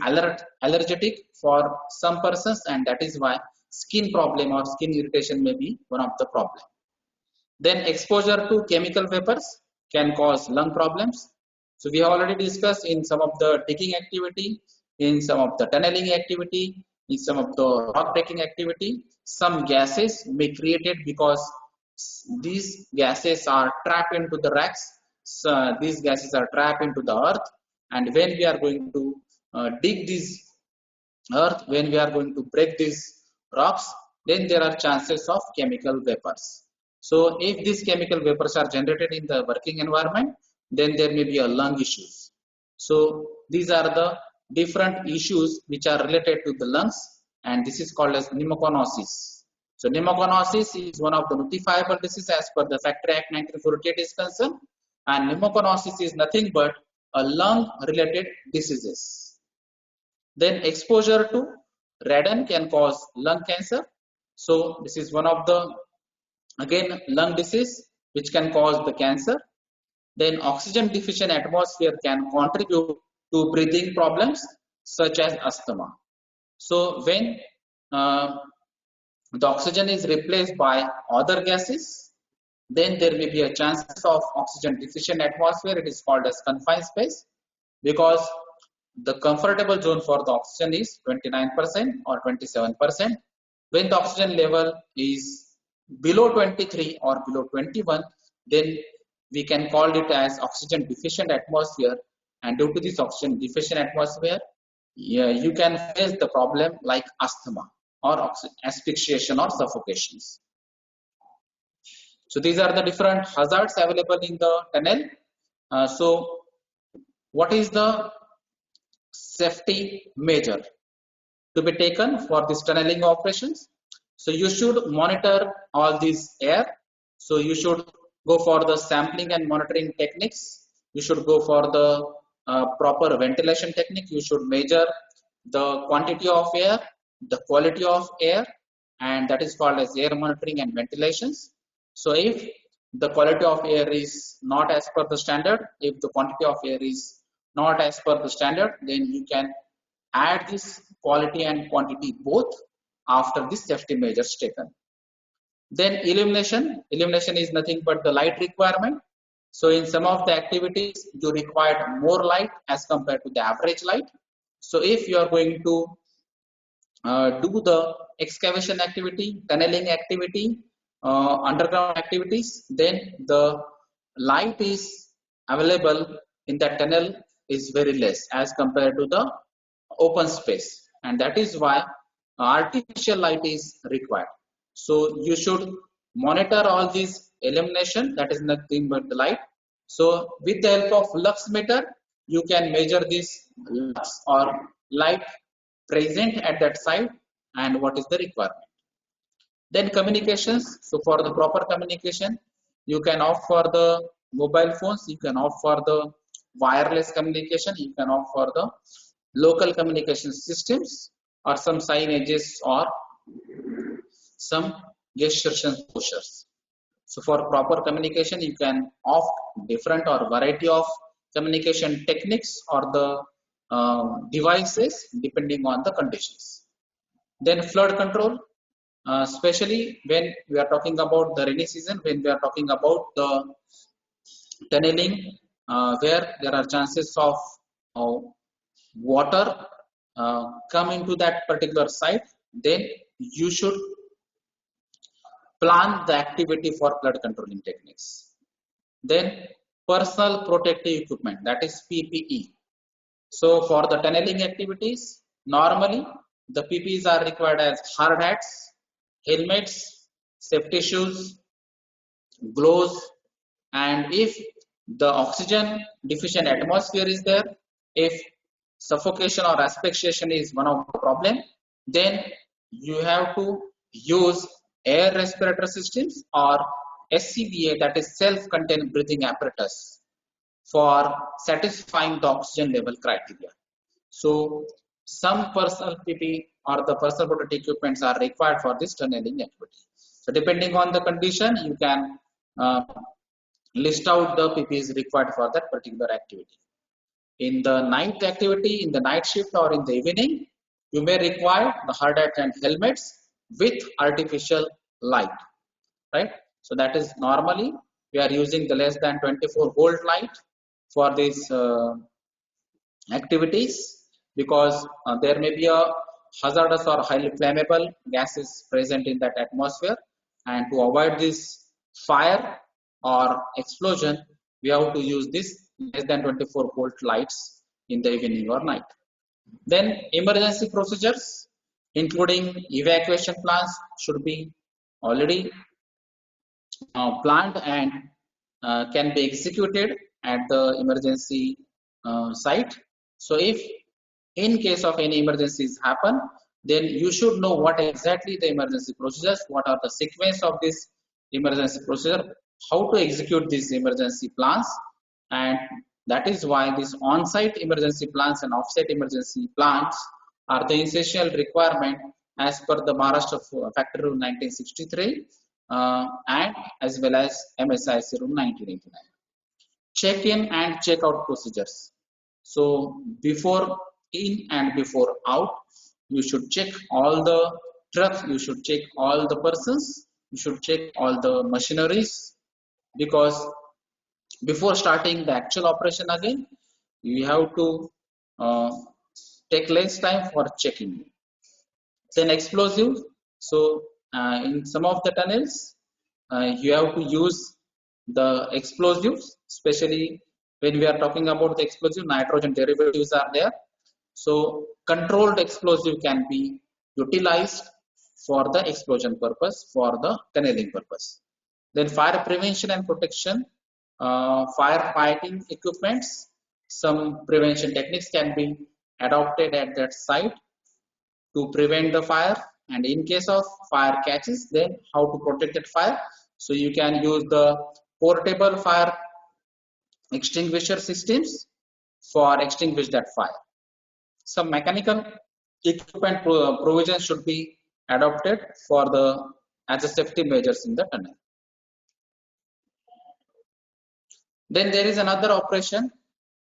allergic for some persons, and that is why skin problem or skin irritation may be one of the problem. Then exposure to chemical vapors can cause lung problems. So we have already discussed in some of the digging activity, in some of the tunneling activity, in some of the rock breaking activity, some gases may be created because these gases are trapped into the rocks. So these gases are trapped into the earth, and when we are going to dig this earth, when we are going to break these rocks, then there are chances of chemical vapors. So if these chemical vapors are generated in the working environment, then there may be a lung issues. So these are the different issues which are related to the lungs, and this is called as pneumoconiosis. So pneumoconiosis is one of the notifiable diseases as per the Factory Act 1948 is concerned, and pneumoconiosis is nothing but a lung related diseases. Then exposure to radon can cause lung cancer. So this is one of the, again, lung disease which can cause the cancer. Then oxygen deficient atmosphere can contribute to breathing problems such as asthma. So when the oxygen is replaced by other gases, then there may be a chance of oxygen deficient atmosphere. It is called as confined space because the comfortable zone for the oxygen is 29% or 27%. When the oxygen level is below 23 or below 21, then we can call it as oxygen deficient atmosphere, and due to this oxygen deficient atmosphere, you can face the problem like asthma or asphyxiation or suffocations. So these are the different hazards available in the tunnel. So what is the safety measure to be taken for this tunneling operations? So you should monitor all these air. So you should go for the sampling and monitoring techniques. You should go for the proper ventilation technique. You should measure the quantity of air, the quality of air, and that is called as air monitoring and ventilations. So if the quality of air is not as per the standard, if the quantity of air is not as per the standard, then you can add this quality and quantity both after this safety measures taken. Then illumination is nothing but the light requirement. So in some of the activities you require more light as compared to the average light. So if you are going to do the excavation activity, tunneling activity, underground activities, then the light is available in that tunnel is very less as compared to the open space, and that is why artificial light is required. So you should monitor all these illumination, that is nothing but the light. So with the help of lux meter, you can measure this lux or light present at that site and what is the requirement. Then communications. So for the proper communication, you can opt for the mobile phones, you can opt for the wireless communication, you can opt for the local communication systems or some signages or some gestures and postures. So for proper communication, you can opt different or variety of communication techniques or the devices depending on the conditions. Then flood control, especially when we are talking about the rainy season, when we are talking about the tunneling, where there are chances of uh, water come into that particular site, then you should plan the activity for flood controlling techniques. Then personal protective equipment, that is PPE. So for the tunneling activities, normally the PPEs are required as hard hats, helmets, safety shoes, gloves, and if the oxygen deficient atmosphere is there, if suffocation or asphyxiation is one of the problem, then you have to use air respirator systems or SCBA, that is self-contained breathing apparatus, for satisfying the oxygen level criteria. So some personal PP or the personal protective equipments are required for this tunneling activity. So depending on the condition, you can uh, list out the PPs required for that particular activity. In the night activity, in the night shift or in the evening, you may require the hard hat and helmets with artificial light, right? So that is normally we are using the less than 24-volt light for these activities, because there may be a hazardous or highly flammable gases present in that atmosphere, and to avoid this fire or explosion, we have to use this less than 24-volt lights in the evening or night. Then emergency procedures including evacuation plans should be already planned and can be executed at the emergency site. So if in case of any emergencies happen, then you should know what exactly the emergency procedures, what are the sequence of this emergency procedure, how to execute these emergency plans, and that is why these on-site emergency plans and off-site emergency plans are the essential requirement as per the Maharashtra Factory Rule 1963 and as well as MSIC Rule 1989. Check-in and check-out procedures. So before in and before out, you should check all the trucks, you should check all the persons, you should check all the machineries, because before starting the actual operation again, you have to uh, take less time for checking. Then explosives. So in some of the tunnels, you have to use the explosives, especially when we are talking about the explosive, nitrogen derivatives are there. So controlled explosive can be utilized for the explosion purpose, for the tunneling purpose. Then fire prevention and protection, firefighting equipments, some prevention techniques can be adopted at that site to prevent the fire, and in case of fire catches, then how to protect that fire. So you can use the portable fire extinguisher systems for extinguish that fire. Some mechanical equipment provisions should be adopted for the as a safety measures in the tunnel. Then there is another operation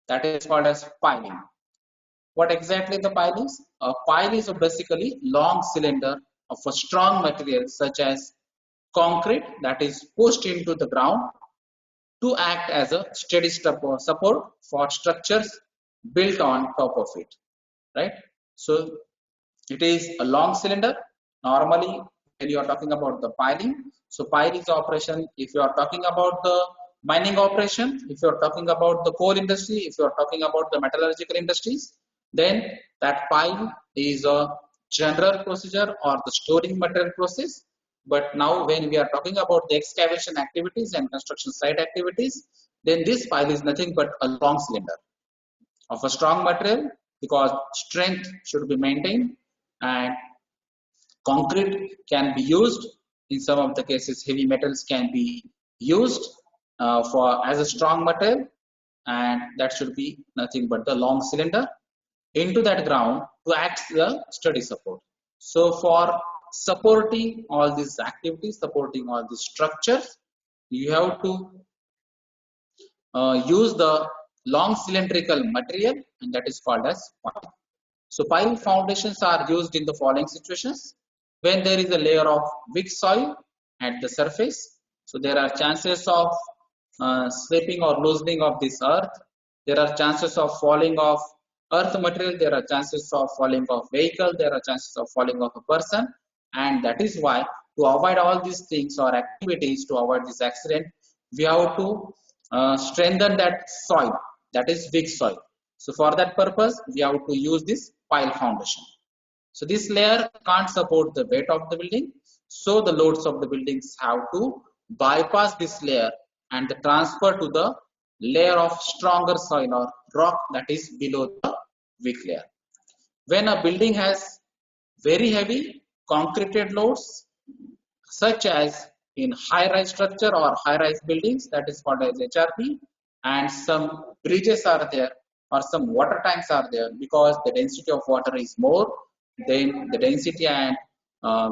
that is called as piling. What exactly the pile is? A pile is a basically long cylinder of a strong material such as concrete that is pushed into the ground to act as a steady support for structures built on top of it, right? So It is a long cylinder. Normally, when you are talking about the piling, so pile is operation. If you are talking about the mining operation, if you are talking about the coal industry, if you are talking about the metallurgical industries, then that pile is a general procedure or the storing material process. But now when we are talking about the excavation activities and construction site activities, then this pile is nothing but a long cylinder of a strong material, because strength should be maintained, and concrete can be used. In some of the cases, heavy metals can be used for as a strong material, and that should be nothing but the long cylinder into that ground to act the steady support. So for supporting all these activities, supporting all these structures, you have to use the long cylindrical material, and that is called as pile. So pile foundations are used in the following situations: when there is a layer of weak soil at the surface, so there are chances of slipping or loosening of this earth. There are chances of falling of earth material. There are chances of falling of vehicle. There are chances of falling of a person, and that is why, to avoid all these things or activities, to avoid this accident, we have to strengthen that soil, that is weak soil. So for that purpose, we have to use this pile foundation. So this layer can't support the weight of the building. So the loads of the buildings have to bypass this layer and transfer to the layer of stronger soil or rock that is below the weak layer. When a building has very heavy concreted loads, such as in high-rise structure or high-rise buildings, that is called as HRP, and some bridges are there or some water tanks are there, because the density of water is more, then the density and uh,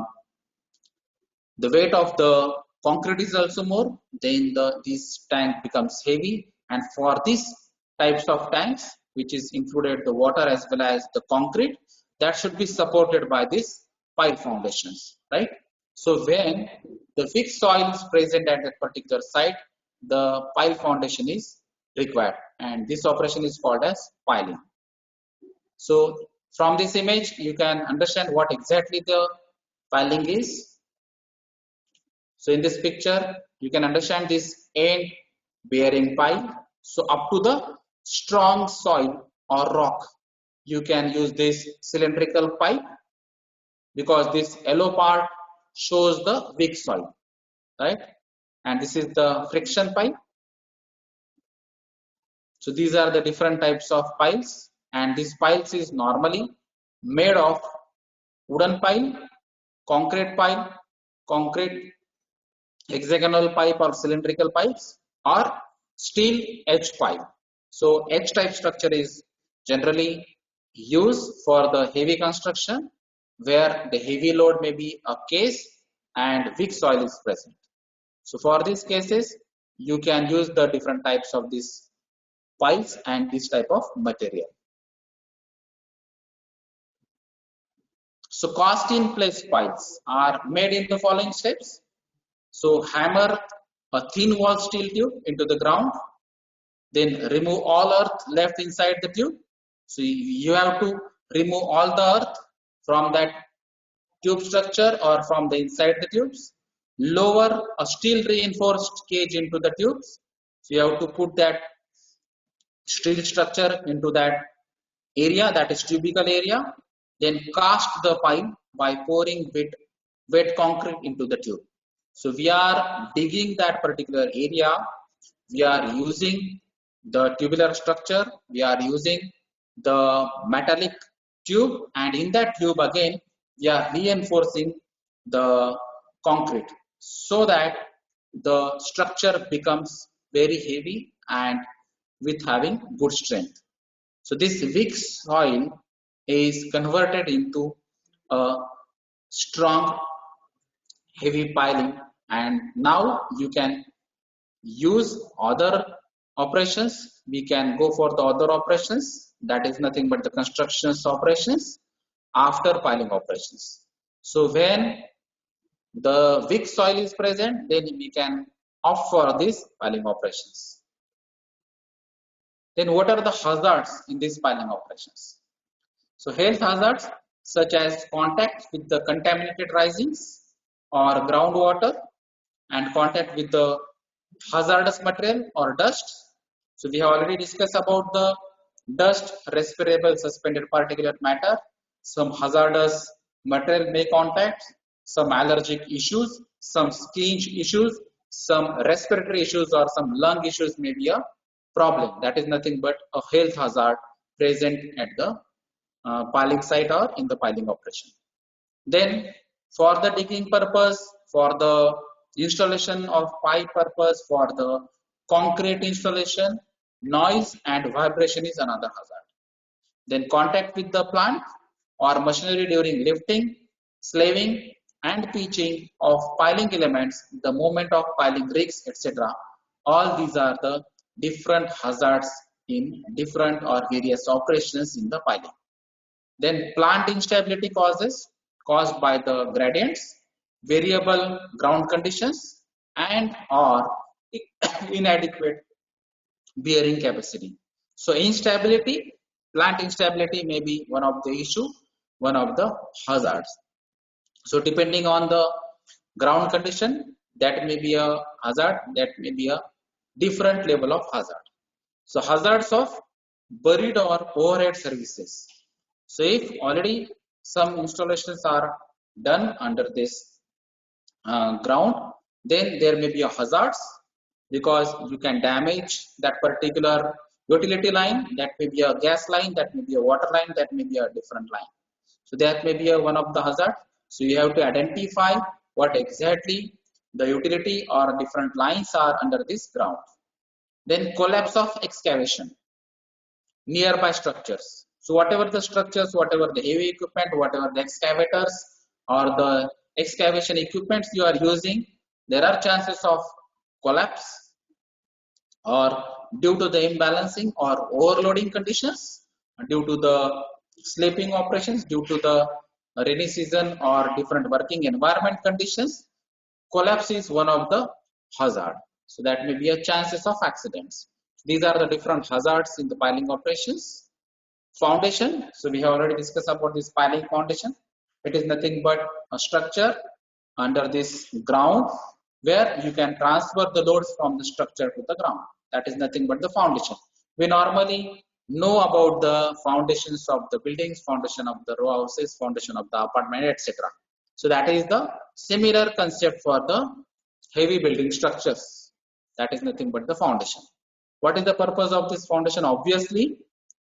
the weight of the concrete is also more, then this tank becomes heavy. And for these types of tanks, which is included the water as well as the concrete, that should be supported by this pile foundations, right? So when the fixed soil is present at that particular site, the pile foundation is required, and this operation is called as piling. So from this image, you can understand what exactly the piling is. So in this picture, you can understand this end bearing pile. So up to the strong soil or rock, you can use this cylindrical pipe, because this yellow part shows the weak soil, right? And this is the friction pipe. So these are the different types of piles, and these piles is normally made of wooden pile, concrete hexagonal pipe or cylindrical pipes, or steel edge pipe. So edge type structure is generally used for the heavy construction, where the heavy load may be a case and weak soil is present. So for these cases, you can use the different types of these piles and this type of material. So cast in place piles are made in the following steps. So hammer a thin wall steel tube into the ground, then remove all earth left inside the tube. So you have to remove all the earth from that tube structure or from the inside the tubes. Lower a steel reinforced cage into the tubes. So you have to put that steel structure into that area, that is tubical area. Then cast the pipe by pouring wet concrete into the tube. So we are digging that particular area, we are using the tubular structure, we are using the metallic tube, and in that tube again we are reinforcing the concrete, so that the structure becomes very heavy and with having good strength. So this weak soil is converted into a strong heavy piling, and now you can use other operations. We can go for the other operations, that is nothing but the constructions operations after piling operations. So when the weak soil is present, then we can opt for these piling operations. Then what are the hazards in these piling operations? So health hazards, such as contact with the contaminated risings or groundwater and contact with the hazardous material or dust. So we have already discussed about the dust, respirable suspended particulate matter, some hazardous material may contact, some allergic issues, some skin issues, some respiratory issues or some lung issues may be a problem. That is nothing but a health hazard present at the piling site or in the piling operation. Then for the digging purpose, for the installation of pipe purpose, for the concrete installation, noise and vibration is another hazard. Then contact with the plant or machinery during lifting, slaving and pitching of piling elements, the movement of piling rigs, etc. All these are the different hazards in different or various operations in the piling. Then plant instability causes caused by the gradients, variable ground conditions and or inadequate bearing capacity. So instability, plant instability may be one of the issue, one of the hazards. So depending on the ground condition, that may be a hazard, that may be a different level of hazard. So hazards of buried or overhead services. So if already some installations are done under this ground, then there may be a hazards because you can damage that particular utility line, that may be a gas line, that may be a water line, that may be a different line. So that may be one of the hazard. So you have to identify what exactly the utility or different lines are under this ground. Then collapse of excavation, nearby structures. So whatever the structures, whatever the heavy equipment, whatever the excavators or the excavation equipments you are using, there are chances of collapse or due to the imbalancing or overloading conditions, due to the sleeping operations, due to the rainy season or different working environment conditions, collapse is one of the hazard. So that may be a chances of accidents. These are the different hazards in the piling operations. Foundation. So we have already discussed about this piling foundation. It is nothing but a structure under this ground where you can transfer the loads from the structure to the ground. That is nothing but the foundation. We normally know about the foundations of the buildings, foundation of the row houses, foundation of the apartment, etc. So that is the similar concept for the heavy building structures. That is nothing but the foundation. What is the purpose of this foundation? Obviously,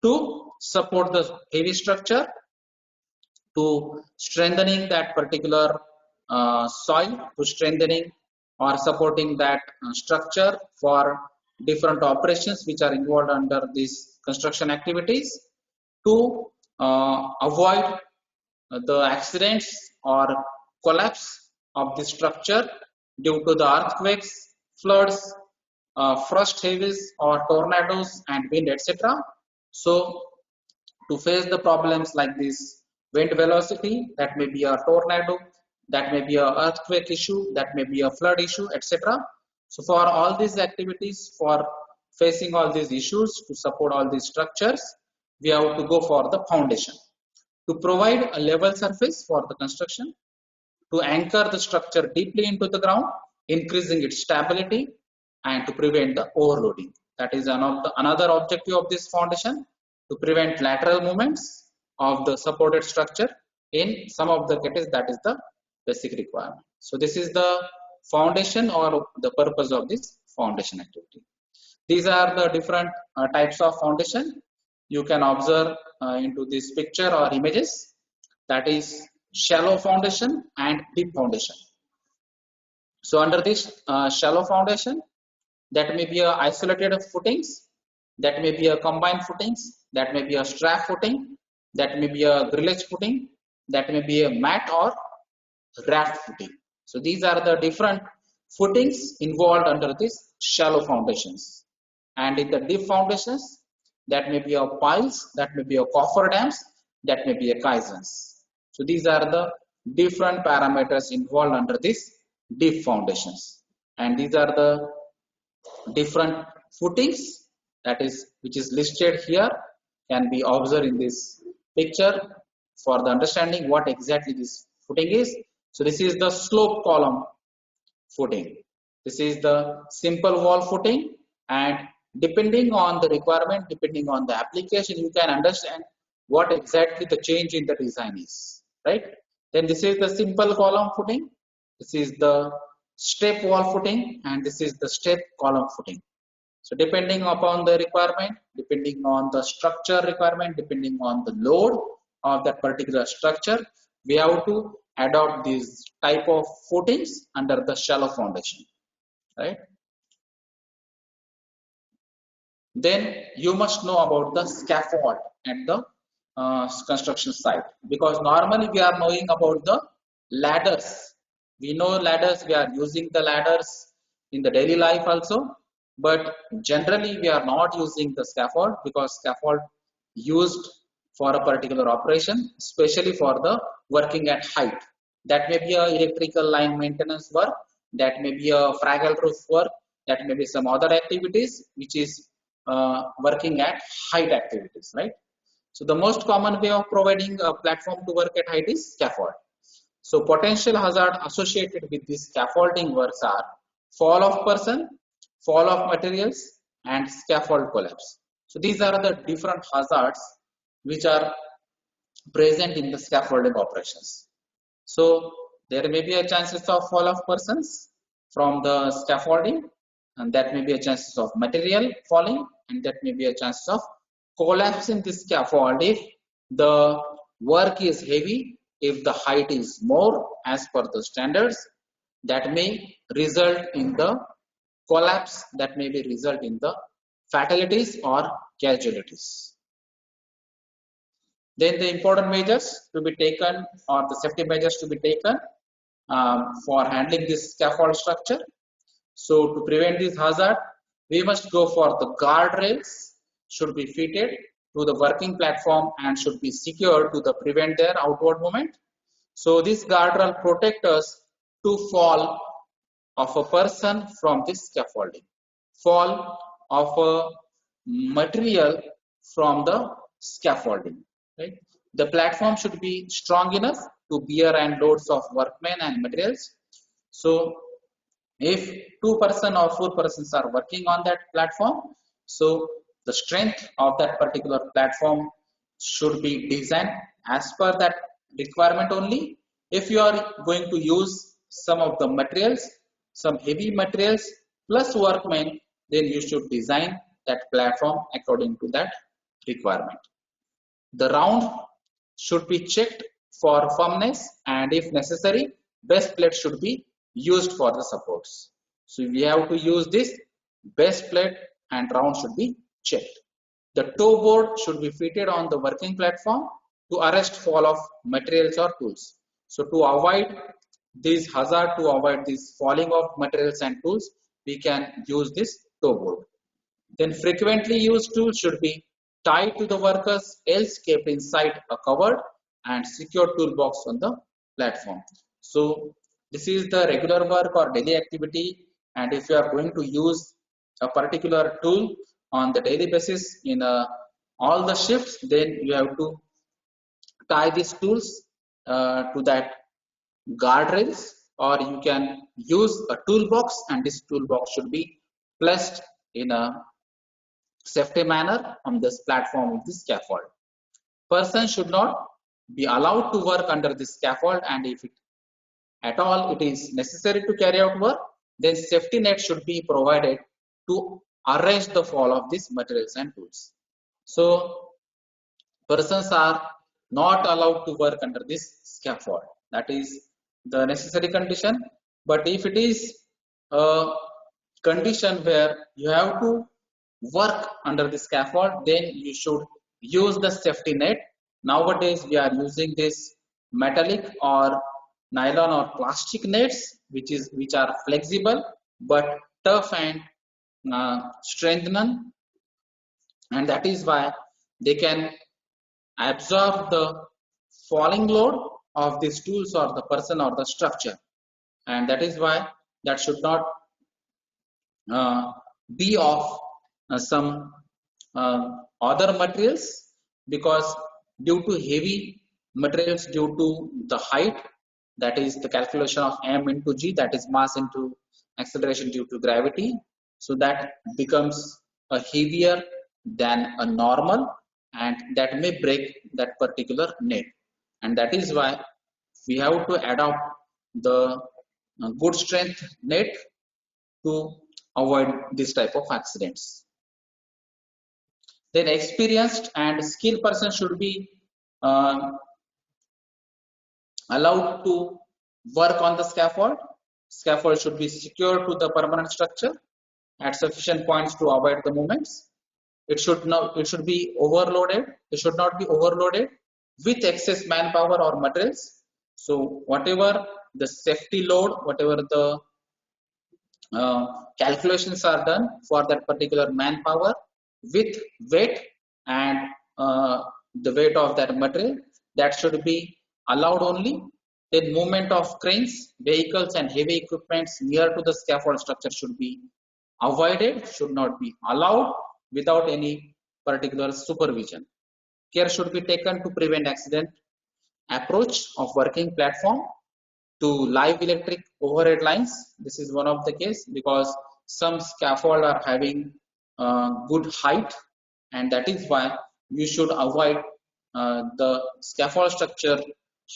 to support the heavy structure, to strengthening that particular soil, to strengthening or supporting that structure for different operations which are involved under these construction activities, to avoid the accidents or collapse of the structure due to the earthquakes, floods, frost heaves or tornadoes and wind, etc. So to face the problems like this wind velocity, that may be a tornado, that may be a earthquake issue, that may be a flood issue, etc. So for all these activities, for facing all these issues, to support all these structures, we have to go for the foundation. To provide a level surface for the construction, to anchor the structure deeply into the ground, increasing its stability, and to prevent the overloading. That is another objective of this foundation, to prevent lateral movements of the supported structure. In some of the cases, that is the basic requirement. So this is the foundation or the purpose of this foundation activity. These are the different types of foundation you can observe into this picture or images. That is shallow foundation and deep foundation. So under this shallow foundation, that may be a isolated footings, that may be a combined footings, that may be a strap footing, that may be a grillage footing, that may be a mat or raft footing. So these are the different footings involved under this shallow foundations. And in the deep foundations, that may be a piles, that may be a coffer dams, that may be a caissons. So these are the different parameters involved under this deep foundations. And these are the different footings, that is which is listed here, can be observed in this picture. for the understanding what exactly this footing is. So this is the slope column footing. This is the simple wall footing, and depending on the requirement, depending on the application, you can understand what exactly the change in the design is, right? Then this is the simple column footing, this is the step wall footing, and this is the step column footing. So depending upon the requirement, depending on the structure requirement, depending on the load of that particular structure, we have to adopt these type of footings under the shallow foundation, right? Then you must know about the scaffold at the construction site, because normally we are knowing about the ladders. We know ladders, we are using the ladders in the daily life also, but generally we are not using the scaffold, because scaffold used for a particular operation, especially for the working at height. That may be a electrical line maintenance work, that may be a fragile roof work, that may be some other activities which is working at height activities, right? So the most common way of providing a platform to work at height is scaffold. So potential hazard associated with these scaffolding works are fall of person, fall of materials, and scaffold collapse. So these are the different hazards which are present in the scaffolding operations. So there may be a chances of fall of persons from the scaffolding, and that may be a chances of material falling, and that may be a chance of collapse in the scaffold if the work is heavy, if the height is more as per the standards. That may result in the collapse, that may be result in the fatalities or casualties. Then the important measures to be taken, or the safety measures to be taken for handling this scaffold structure. So to prevent this hazard, we must go for the guardrails should be fitted to the working platform and should be secured to the prevent their outward movement. So this guardrail protect us to fall of a person from this scaffolding, fall of a material from the scaffolding, right? The platform should be strong enough to bear and loads of workmen and materials. So if 2 person or 4 persons are working on that platform, so the strength of that particular platform should be designed as per that requirement only. If you are going to use some of the materials, some heavy materials plus workmen, then you should design that platform according to that requirement. The round should be checked for firmness, and if necessary, base plate should be used for the supports. So we have to use this base plate, and round should be checked. The toe board should be fitted on the working platform to arrest fall of materials or tools. So to avoid this hazard, to avoid this falling of materials and tools, we can use this toe board. Then frequently used tools should be tied to the workers, else kept inside a covered and secure toolbox on the platform. So this is the regular work or daily activity, and if you are going to use a particular tool on the daily basis in all the shifts, then you have to tie these tools to that guardrails, or you can use a toolbox, and this toolbox should be placed in a safety manner on this platform of the scaffold. Person should not be allowed to work under this scaffold, and if it at all it is necessary to carry out work, then safety net should be provided to arrange the fall of these materials and tools. So persons are not allowed to work under this scaffold. That is the necessary condition. But if it is a condition where you have to work under the scaffold, then you should use the safety net. Nowadays we are using this metallic or nylon or plastic nets, which are flexible but tough and strengthened, and that is why they can absorb the falling load of these tools or the person or the structure, and that is why that should not be of some other materials, because due to heavy materials due to the height, that is the calculation of m into g, that is mass into acceleration due to gravity. So that becomes a heavier than a normal, and that may break that particular net, and that is why we have to adopt the good strength net to avoid this type of accidents. Then experienced and skilled person should be uh, allowed to work on the scaffold. Scaffold should be secured to the permanent structure at sufficient points to avoid the movements. It should be overloaded. It should not be overloaded with excess manpower or materials. So whatever the safety load, whatever the calculations are done for that particular manpower with weight and the weight of that material, that should be allowed only. Then movement of cranes, vehicles and heavy equipments near to the scaffold structure should be avoided, should not be allowed without any particular supervision. Care should be taken to prevent accident. Approach of working platform to live electric overhead lines. This is one of the case because some scaffold are having good height, and that is why you should avoid the scaffold structure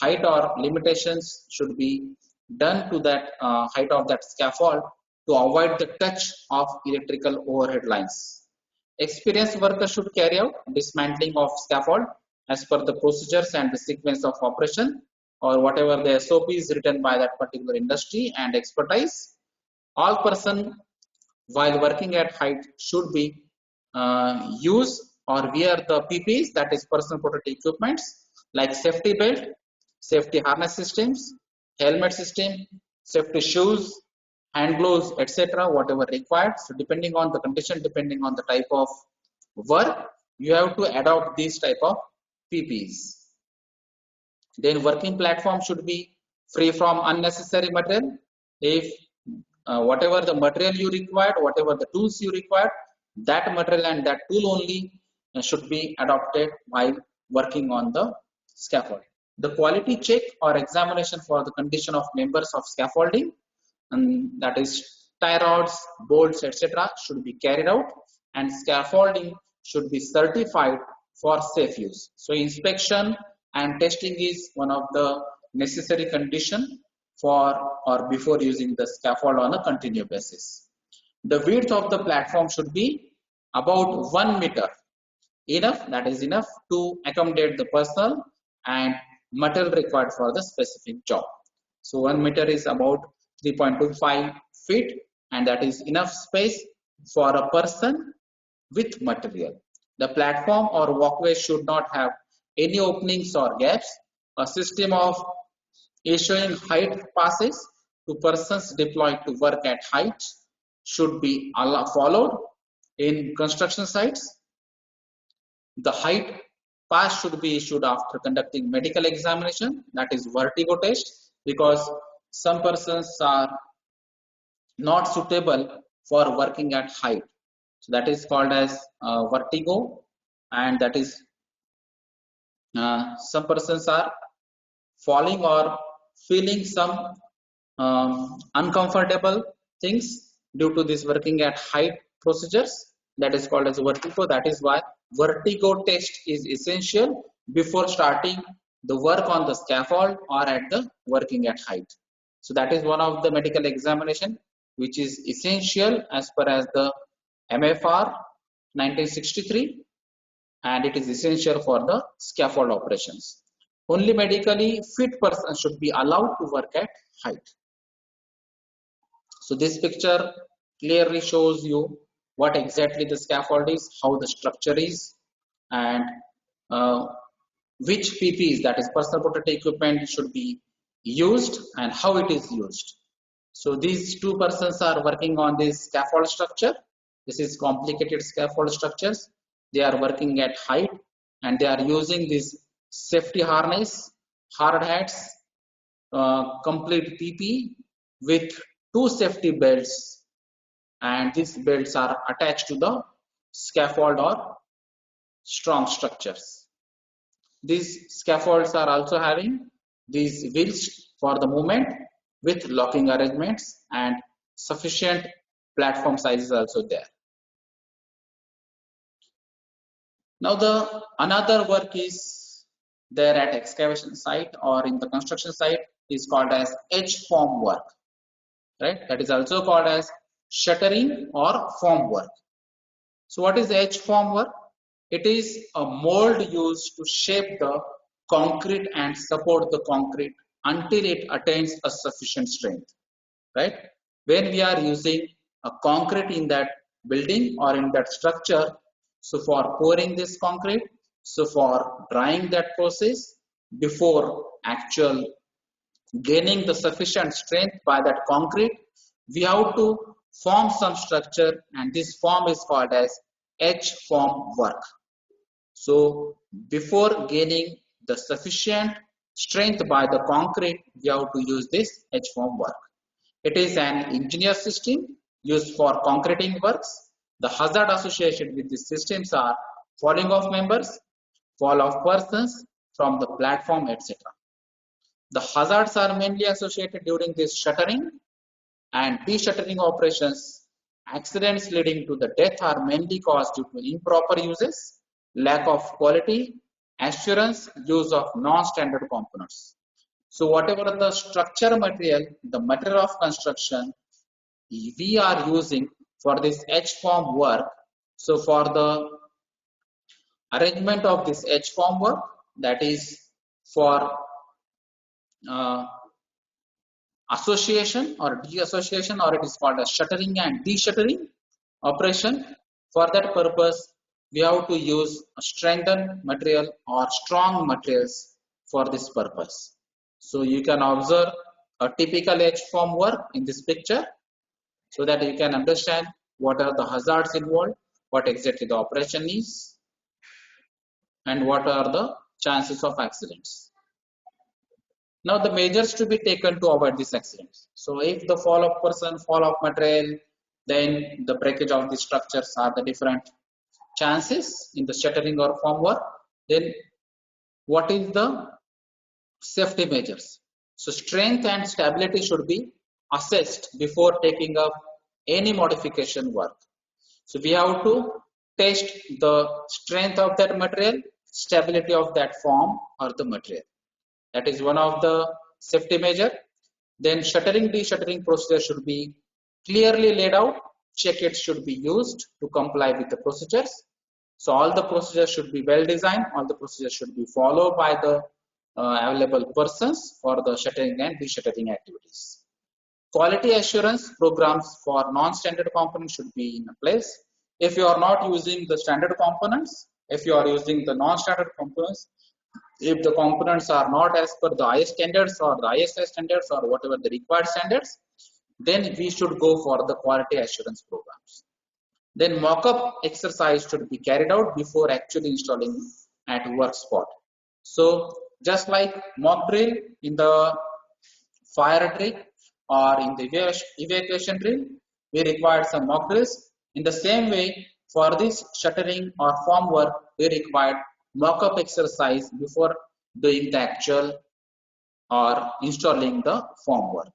height, or limitations should be done to that height of that scaffold to avoid the touch of electrical overhead lines. Experienced workers should carry out dismantling of scaffold as per the procedures and the sequence of operation, or whatever the SOP is written by that particular industry and expertise. All person while working at height should be use or wear the PPEs, that is personal protective equipments, like safety belt, safety harness systems, helmet system, safety shoes, hand gloves, etc., whatever required. So depending on the condition, depending on the type of work, you have to adopt these type of PPEs. Then working platform should be free from unnecessary material. If whatever the material you required, whatever the tools you required, that material and that tool only should be adopted while working on the scaffold. The quality check or examination for the condition of members of scaffolding, and that is tie rods, bolts, etc., should be carried out, and scaffolding should be certified for safe use. So inspection and testing is one of the necessary condition for or before using the scaffold on a continuous basis. The width of the platform should be about 1 meter, enough, that is enough to accommodate the personnel and material required for the specific job. So 1 meter is about 3.25 feet, and that is enough space for a person with material. The platform or walkway should not have any openings or gaps. A system of issuing height passes to persons deployed to work at height should be followed in construction sites. The height pass should be issued after conducting medical examination, that is vertigo test, because some persons are not suitable for working at height. So that is called as vertigo, and that is some persons are falling or feeling some uncomfortable things due to this working at height procedures, that is called as vertigo. That is why vertigo test is essential before starting the work on the scaffold or at the working at height. So that is one of the medical examination which is essential as per as the MFR 1963, and it is essential for the scaffold operations. Only medically fit person should be allowed to work at height. So this picture clearly shows you what exactly the scaffold is, how the structure is, and which PPEs, that is personal protective equipment, should be used and how it is used. So these two persons are working on this scaffold structure. This is complicated scaffold structures. They are working at height and they are using this safety harness, hard hats, complete PP with two safety belts, and these belts are attached to the scaffold or strong structures. These scaffolds are also having these wheels for the movement with locking arrangements, and sufficient platform size is also there. Now the another work is there at excavation site or in the construction site is called as edge form work, right? That is also called as shuttering or form work. So what is edge form work? It is a mold used to shape the concrete and support the concrete until it attains a sufficient strength, right? When we are using a concrete in that building or in that structure, so for pouring this concrete, so for drying that process, before actual gaining the sufficient strength by that concrete, we have to form some structure, and this form is called as edge form work. So before gaining the sufficient strength by the concrete, we have to use this edge form work. It is an engineered system used for concreting works. The hazard associated with these systems are falling of members, fall of persons from the platform, etc. The hazards are mainly associated during this shuttering and de-shuttering operations. Accidents leading to the death are mainly caused due to improper uses, lack of quality assurance, use of non-standard components. So whatever the structure material, the material of construction we are using for this edge form work, so for the arrangement of this edge form work, that is for uh, association or de-association, or it is called as shuttering and de-shuttering operation. For that purpose, we have to use a strengthened material or strong materials for this purpose. So you can observe a typical edge form work in this picture so that you can understand what are the hazards involved, what exactly the operation is, and what are the chances of accidents. Now the measures to be taken to avoid these accidents. So if the fall of person, fall of material, then the breakage of the structures are the different chances in the shuttering or form work. Then what is the safety measures? So strength and stability should be assessed before taking up any modification work. So we have to test the strength of that material, stability of that form or the material. That is one of the safety measure. Then shuttering, de-shuttering procedure should be clearly laid out. Check it should be used to comply with the procedures. So all the procedures should be well designed. All the procedures should be followed by the available persons for the shuttering and de-shuttering activities. Quality assurance programs for non-standard components should be in place. If you are not using the standard components, if you are using the non-standard components, if the components are not as per the IS standards or the ISI standards or whatever the required standards, then we should go for the quality assurance programs. Then mock-up exercise should be carried out before actually installing at work spot. So just like mock drill in the fire drill or in the evacuation drill, we require some mock drills. In the same way, for this shuttering or form work, we required mock-up exercise before doing the actual or installing the form work.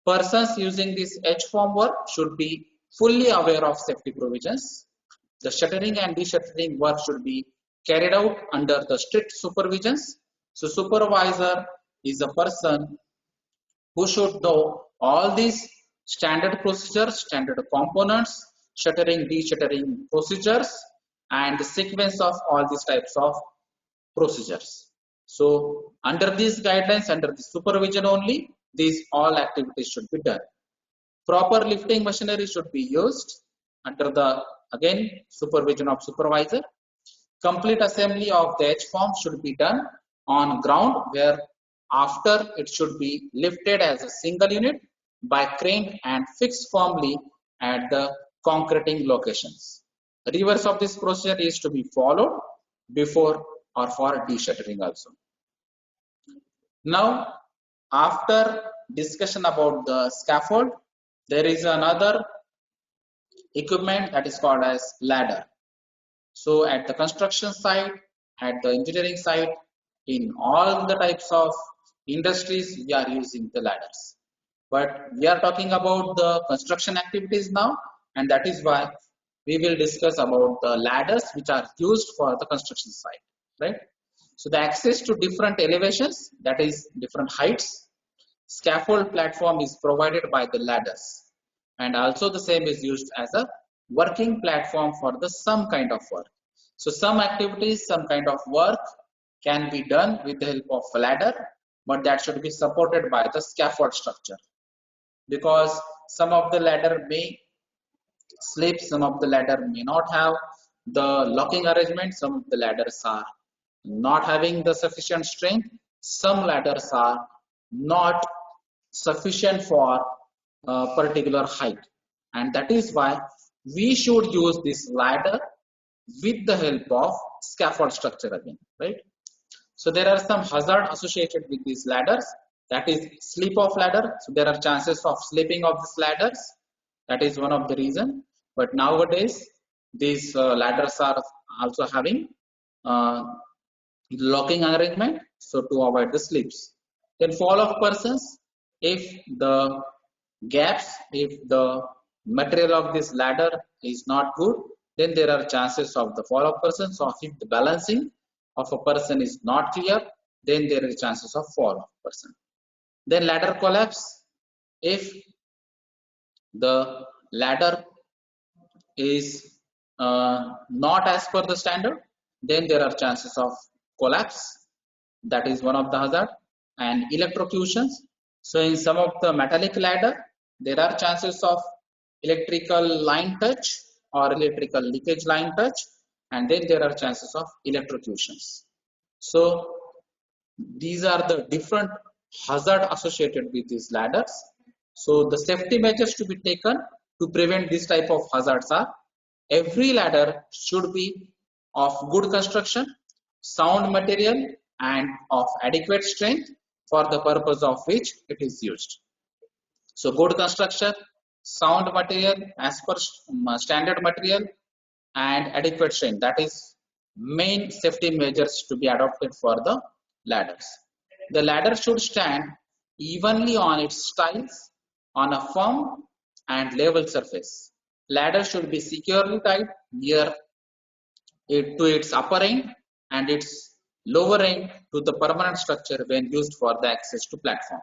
Persons using this edge form work should be fully aware of safety provisions. The shuttering and de-shuttering work should be carried out under the strict supervisions. So supervisor is a person who should know all these standard procedures, standard components, shuttering, de-shuttering procedures, and the sequence of all these types of procedures. So under these guidelines, under the supervision only, these all activities should be done. Proper lifting machinery should be used under the, again, supervision of supervisor. Complete assembly of the edge form should be done on ground, where after it should be lifted as a single unit by crane and fixed firmly at the concreting locations. The reverse of this procedure is to be followed before or for de-shuttering also. Now, after discussion about the scaffold, there is another equipment that is called as ladder. So at the construction site, at the engineering site, In all the types of industries, we are using the ladders. But we are talking about the construction activities now, and that is why we will discuss about the ladders which are used for the construction site, right? So the access to different elevations, that is different heights, scaffold platform is provided by the ladders, and also the same is used as a working platform for the some kind of work. So some activities, some kind of work can be done with the help of a ladder, but that should be supported by the scaffold structure, because some of the ladder may slip, some of the ladder may not have the locking arrangement, some of the ladders are not having the sufficient strength, some ladders are not sufficient for a particular height, and that is why we should use this ladder with the help of scaffold structure again, right? So there are some hazard associated with these ladders, that is slip of ladder. So there are chances of slipping of these ladders, that is one of the reason. But nowadays these ladders are also having uh, locking arrangement, so to avoid the slips. Then fall of persons, if the gaps, if the material of this ladder is not good, then there are chances of the fall of persons. So if the balancing of a person is not clear, then there is chances of fall of person. Then ladder collapse, if the ladder is not as per the standard, then there are chances of collapse. That is one of the hazard. And electrocutions. So in some of the metallic ladder, there are chances of electrical line touch or electrical leakage line touch, and then there are chances of electrocutions. So these are the different hazard associated with these ladders. So the safety measures to be taken to prevent this type of hazards are: every ladder should be of good construction, sound material, and of adequate strength for the purpose of which it is used. So good construction, sound material as per standard material, and adequate strength. That is main safety measures to be adopted for the ladders. The ladder should stand evenly on its stiles on a firm and level surface. Ladder should be securely tied near it to its upper end and its lower end to the permanent structure when used for the access to platform.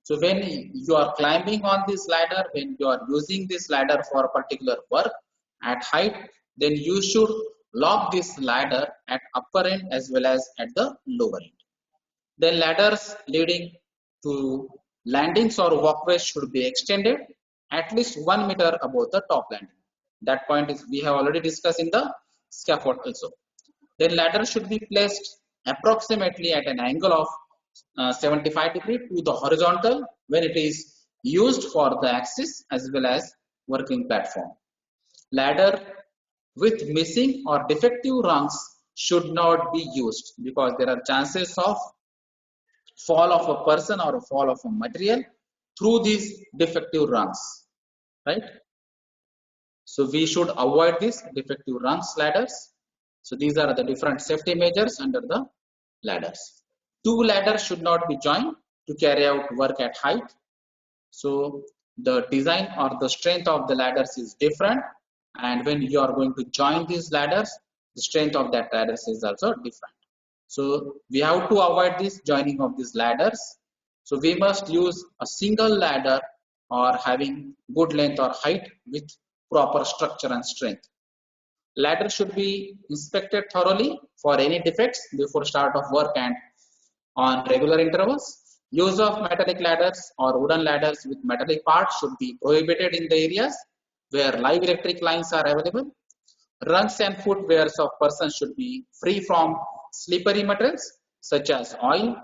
So when you are climbing on this ladder, when you are using this ladder for a particular work at height, then you should lock this ladder at upper end as well as at the lower end. Then ladders leading to landings or walkways should be extended at least 1 meter above the top landing. That point is we have already discussed in the scaffold also. Then ladder should be placed approximately at an angle of 75 degree to the horizontal when it is used for the axis as well as working platform. Ladder with missing or defective rungs should not be used, because there are chances of fall of a person or a fall of a material through these defective rungs, right? So we should avoid these defective rungs ladders. So these are the different safety measures under the ladders. Two ladders should not be joined to carry out work at height. So the design or the strength of the ladders is different, and when you are going to join these ladders, the strength of that ladders is also different. So we have to avoid this joining of these ladders. So we must use a single ladder or having good length or height with proper structure and strength. Ladder should be inspected thoroughly for any defects before start of work and on regular intervals. Use of metallic ladders or wooden ladders with metallic parts should be prohibited in the areas where live electric lines are available. Rungs and footwears of persons should be free from slippery materials such as oil,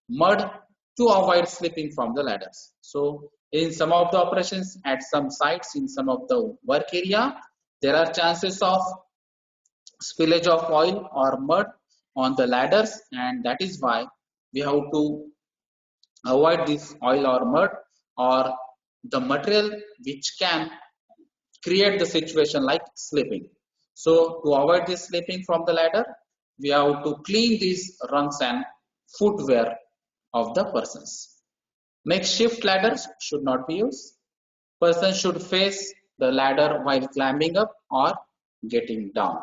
mud, to avoid slipping from the ladders. So in some of the operations at some sites, in some of the work area, there are chances of spillage of oil or mud on the ladders, and that is why we have to avoid this oil or mud or the material which can create the situation like slipping. So to avoid this slipping from the ladder, we have to clean these rungs and footwear of the persons. Makeshift ladders should not be used. Person should face the ladder while climbing up or getting down.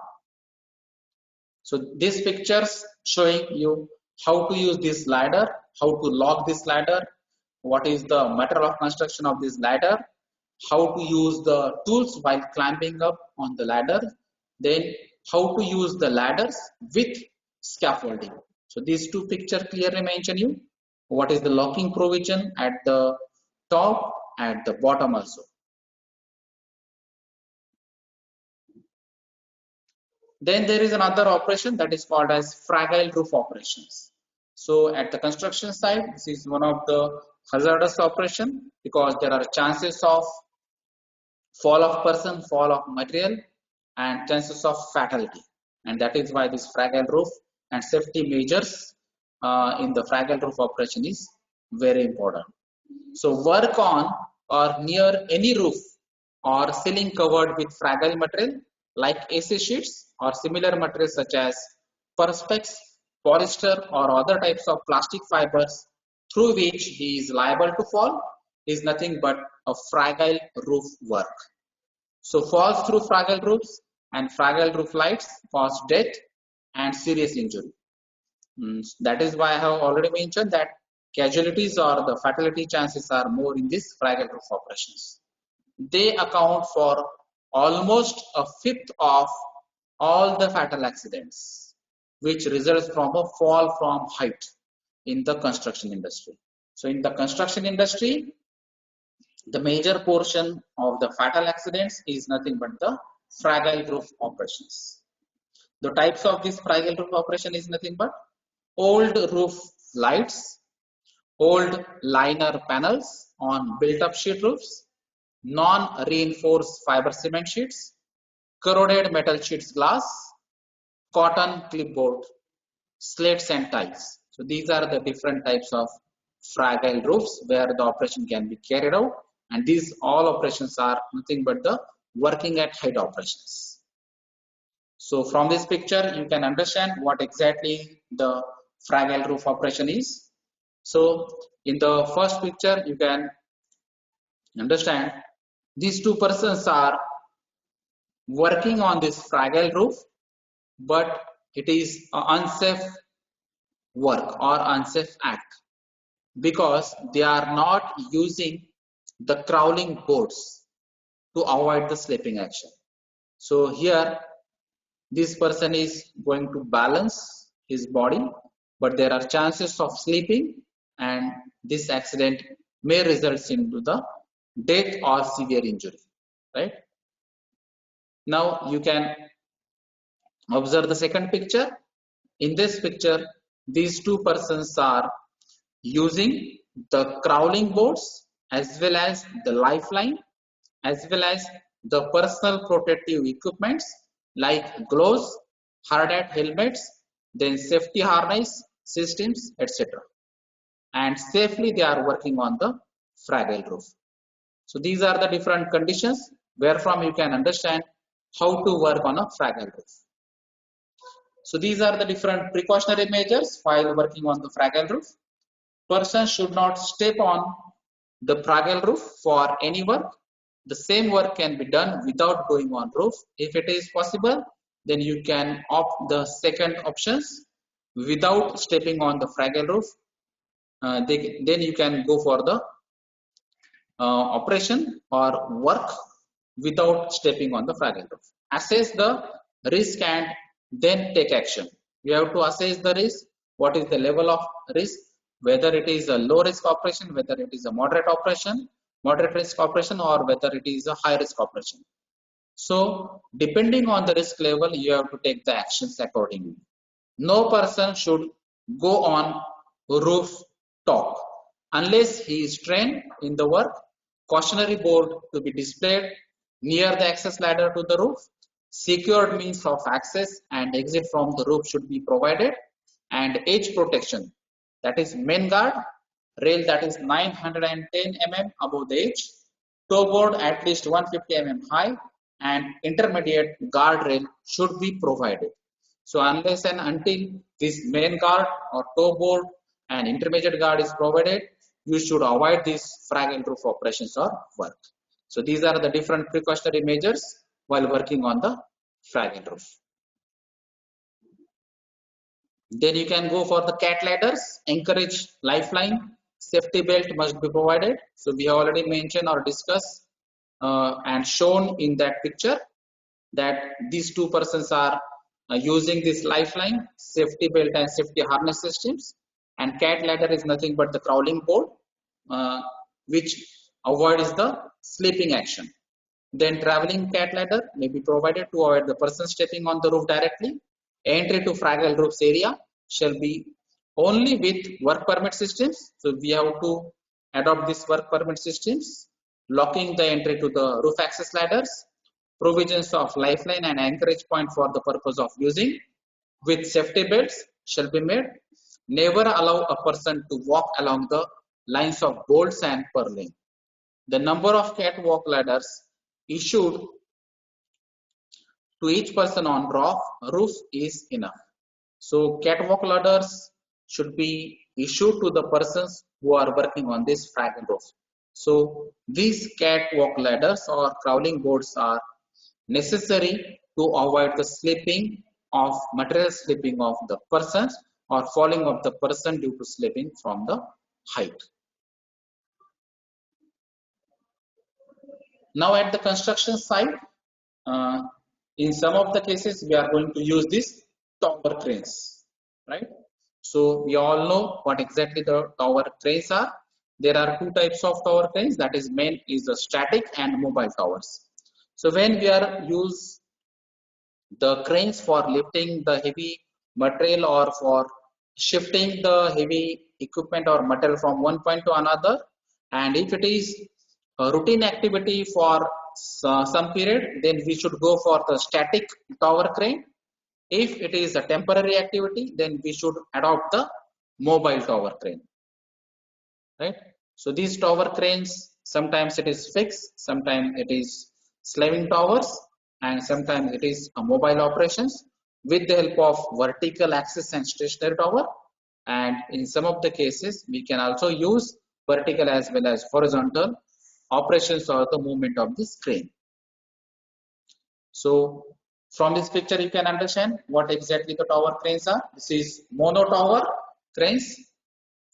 So these pictures showing you how to use this ladder, how to lock this ladder, what is the material of construction of this ladder, how to use the tools while climbing up on the ladder, then how to use the ladders with scaffolding. So these two pictures clearly mention you what is the locking provision at the top and the bottom also. Then there is another operation that is called as fragile roof operations. So at the construction site, this is one of the hazardous operation because there are chances of fall of person, fall of material, and chances of fatality. And that is why this fragile roof and safety measures in the fragile roof operation is very important. So work on or near any roof or ceiling covered with fragile material like AC sheets or similar materials such as perspex, polyester or other types of plastic fibers through which he is liable to fall is nothing but a fragile roof work. So falls through fragile roofs and fragile roof lights cause death and serious injury. That is why I have already mentioned that casualties or the fatality chances are more in these fragile roof operations. They account for almost a fifth of all the fatal accidents, which results from a fall from height in the construction industry. So in the construction industry, the major portion of the fatal accidents is nothing but the fragile roof operations. The types of this fragile roof operation is nothing but old roof lights, old liner panels on built-up sheet roofs, non-reinforced fiber cement sheets, corroded metal sheets glass, cotton clipboard, slates and tiles. So these are the different types of fragile roofs where the operation can be carried out, and these all operations are nothing but the working at height operations. So from this picture you can understand what exactly the fragile roof operation is. So in the first picture you can understand these two persons are working on this fragile roof, but it is an unsafe work or unsafe act because they are not using the crawling boards to avoid the slipping action. So here this person is going to balance his body, but there are chances of slipping and this accident may result into the death or severe injury, right? Now you can observe the second picture. In this picture, these two persons are using the crawling boards as well as the lifeline as well as the personal protective equipments like gloves, hard hat helmets, then safety harness systems, etc. And safely they are working on the fragile roof. So these are the different conditions wherefrom you can understand how to work on a fragile roof. So these are the different precautionary measures while working on the fragile roof. Person should not step on the fragile roof for any work. The same work can be done without going on roof. If it is possible, then you can opt the second options without stepping on the fragile roof. Then you can go for the operation or work without stepping on the fragile roof. Assess the risk and then take action. You have to assess the risk, what is the level of risk, whether it is a low risk operation, whether it is a moderate risk operation, or whether it is a high risk operation. So depending on the risk level, you have to take the actions accordingly. No person should go on rooftop unless he is trained in the work. Cautionary board to be displayed near the access ladder to the roof. Secured means of access and exit from the roof should be provided, and edge protection, that is main guard rail that is 910 mm above the edge, toe board at least 150 mm high, and intermediate guard rail should be provided. So unless and until this main guard or toe board and intermediate guard is provided, you should avoid these fragile roof operations or work. So these are the different precautionary measures while working on the fragile roof. Then you can go for the cat ladders, encourage lifeline, safety belt must be provided. So we have already mentioned or discussed and shown in that picture that these two persons are using this lifeline, safety belt and safety harness systems, and cat ladder is nothing but the crawling board which avoids the sleeping action. Then traveling cat ladder may be provided to avoid the person stepping on the roof directly. Entry to fragile roofs area shall be only with work permit systems. So we have to adopt these work permit systems, locking the entry to the roof access ladders, provisions of lifeline and anchorage point for the purpose of using with safety belts shall be made. Never allow a person to walk along the lines of bolts and purlin. The number of catwalk ladders issued to each person on roof is enough. So catwalk ladders should be issued to the persons who are working on this fragile roof. So these catwalk ladders or crawling boards are necessary to avoid the slipping of material slipping of the persons or falling of the person due to slipping from the height. Now at the construction site, in some of the cases we are going to use these tower cranes, right? So we all know what exactly the tower cranes are. There are two types of tower cranes, that is main is the static and mobile towers. So when we are use the cranes for lifting the heavy material or for shifting the heavy equipment or material from one point to another, and if it is a routine activity for some period, then we should go for the static tower crane. If it is a temporary activity, then we should adopt the mobile tower crane, right? So these tower cranes, sometimes it is fixed, sometimes it is slaving towers, and sometimes it is a mobile operations with the help of vertical axis and stationary tower. And in some of the cases, we can also use vertical as well as horizontal operations or the movement of this crane. So from this picture, you can understand what exactly the tower cranes are. This is mono tower cranes.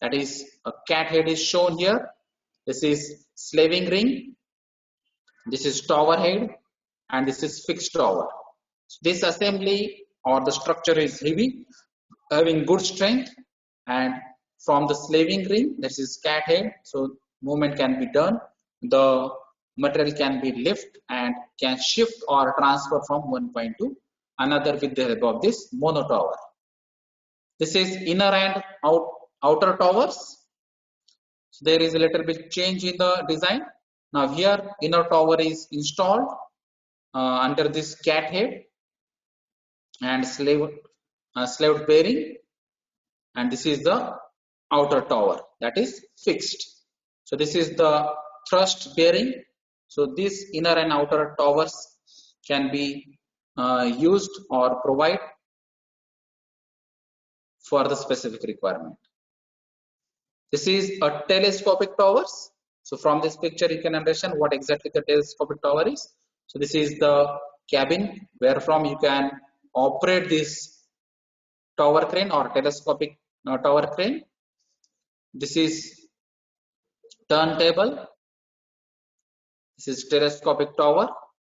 That is a cat head is shown here. This is slaving ring. This is tower head, and this is fixed tower. This assembly or the structure is heavy, having good strength, and from the slaving ring, this is cat head. So movement can be done. The material can be lifted and can shift or transfer from one point to another with the help of this mono tower. This is inner and outer towers. So there is a little bit change in the design. Now here inner tower is installed under this cat head and slaved bearing, and this is the outer tower that is fixed. So this is the thrust bearing. So these inner and outer towers can be used or provide for the specific requirement. This is a telescopic towers. So from this picture, you can understand what exactly the telescopic tower is. So this is the cabin where from you can operate this tower crane or telescopic tower crane. This is turntable. This is telescopic tower,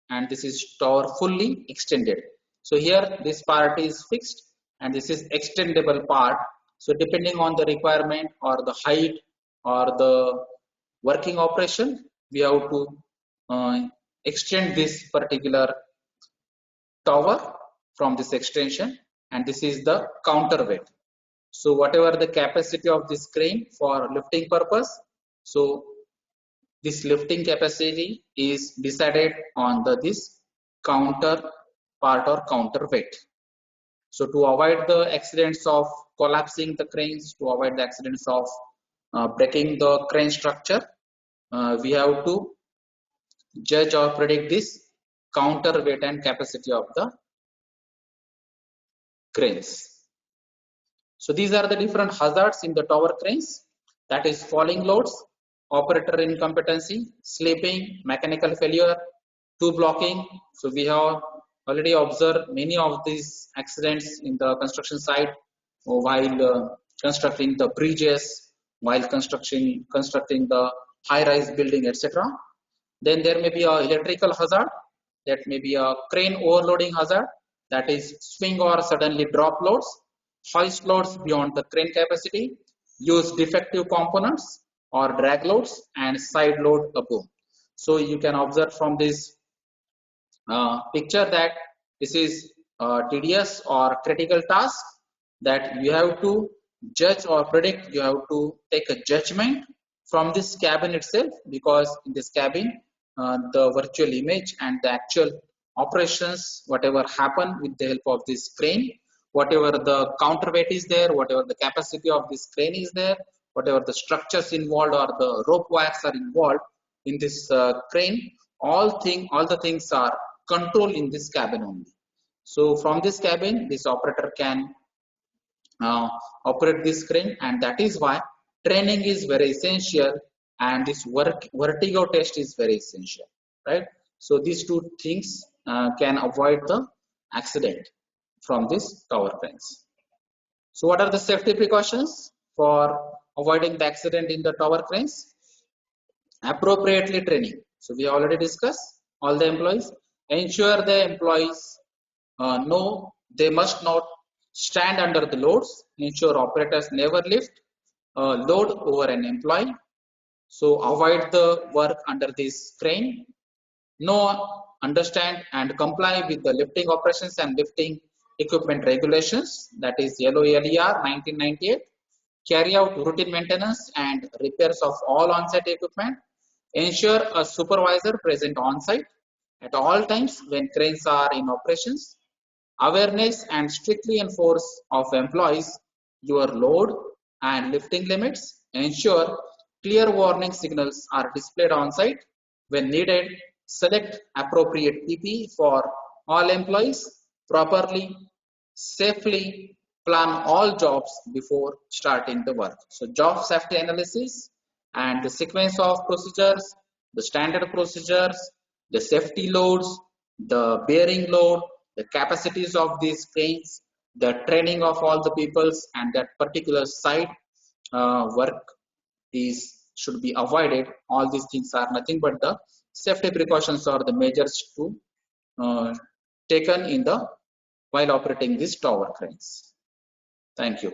and this is tower fully extended. So here this part is fixed and this is extendable part. So depending on the requirement or the height or the working operation, we have to extend this particular tower from this extension, and this is the counterweight. So whatever the capacity of this crane for lifting purpose, so this lifting capacity is decided on this counter part or counterweight. So to avoid the accidents of collapsing the cranes, to avoid the accidents of breaking the crane structure, we have to judge or predict this counterweight and capacity of the cranes. So these are the different hazards in the tower cranes, that is falling loads, operator incompetency, slipping, mechanical failure, two blocking. So we have already observed many of these accidents in the construction site while constructing the bridges, while constructing the high-rise building, etc. Then there may be a electrical hazard, that may be a crane overloading hazard, that is swing or suddenly drop loads, hoist loads beyond the crane capacity, use defective components or drag loads, and side load a boom. So you can observe from this picture that this is a tedious or critical task that you have to judge or predict. You have to take a judgment from this cabin itself, because in this cabin the virtual image and the actual operations, whatever happen with the help of this crane, whatever the counterweight is there, whatever the capacity of this crane is there, whatever the structures involved or the rope wires are involved in this crane, all the things are controlled in this cabin only. So from this cabin, this operator can operate this crane, and that is why training is very essential, and this vertigo test is very essential, right? So these two things can avoid the accident from this tower cranes. So what are the safety precautions for avoiding the accident in the tower cranes? Appropriately training. So we already discussed all the employees. Ensure the employees know they must not stand under the loads. Ensure operators never lift load over an employee. So avoid the work under this crane. Know, understand and comply with the lifting operations and lifting equipment regulations, that is LOLER 1998. Carry out routine maintenance and repairs of all on-site equipment. Ensure a supervisor present on-site at all times when cranes are in operations. Awareness and strictly enforce of employees your load and lifting limits. Ensure clear warning signals are displayed on-site. When needed, select appropriate PPE for all employees. Properly, safely plan all jobs before starting the work. So job safety analysis and the sequence of procedures, the standard procedures, the safety loads, the bearing load, the capacities of these cranes, the training of all the peoples, and that particular site work should be avoided. All these things are nothing but the safety precautions or the measures to taken in the while operating these tower cranes. Thank you.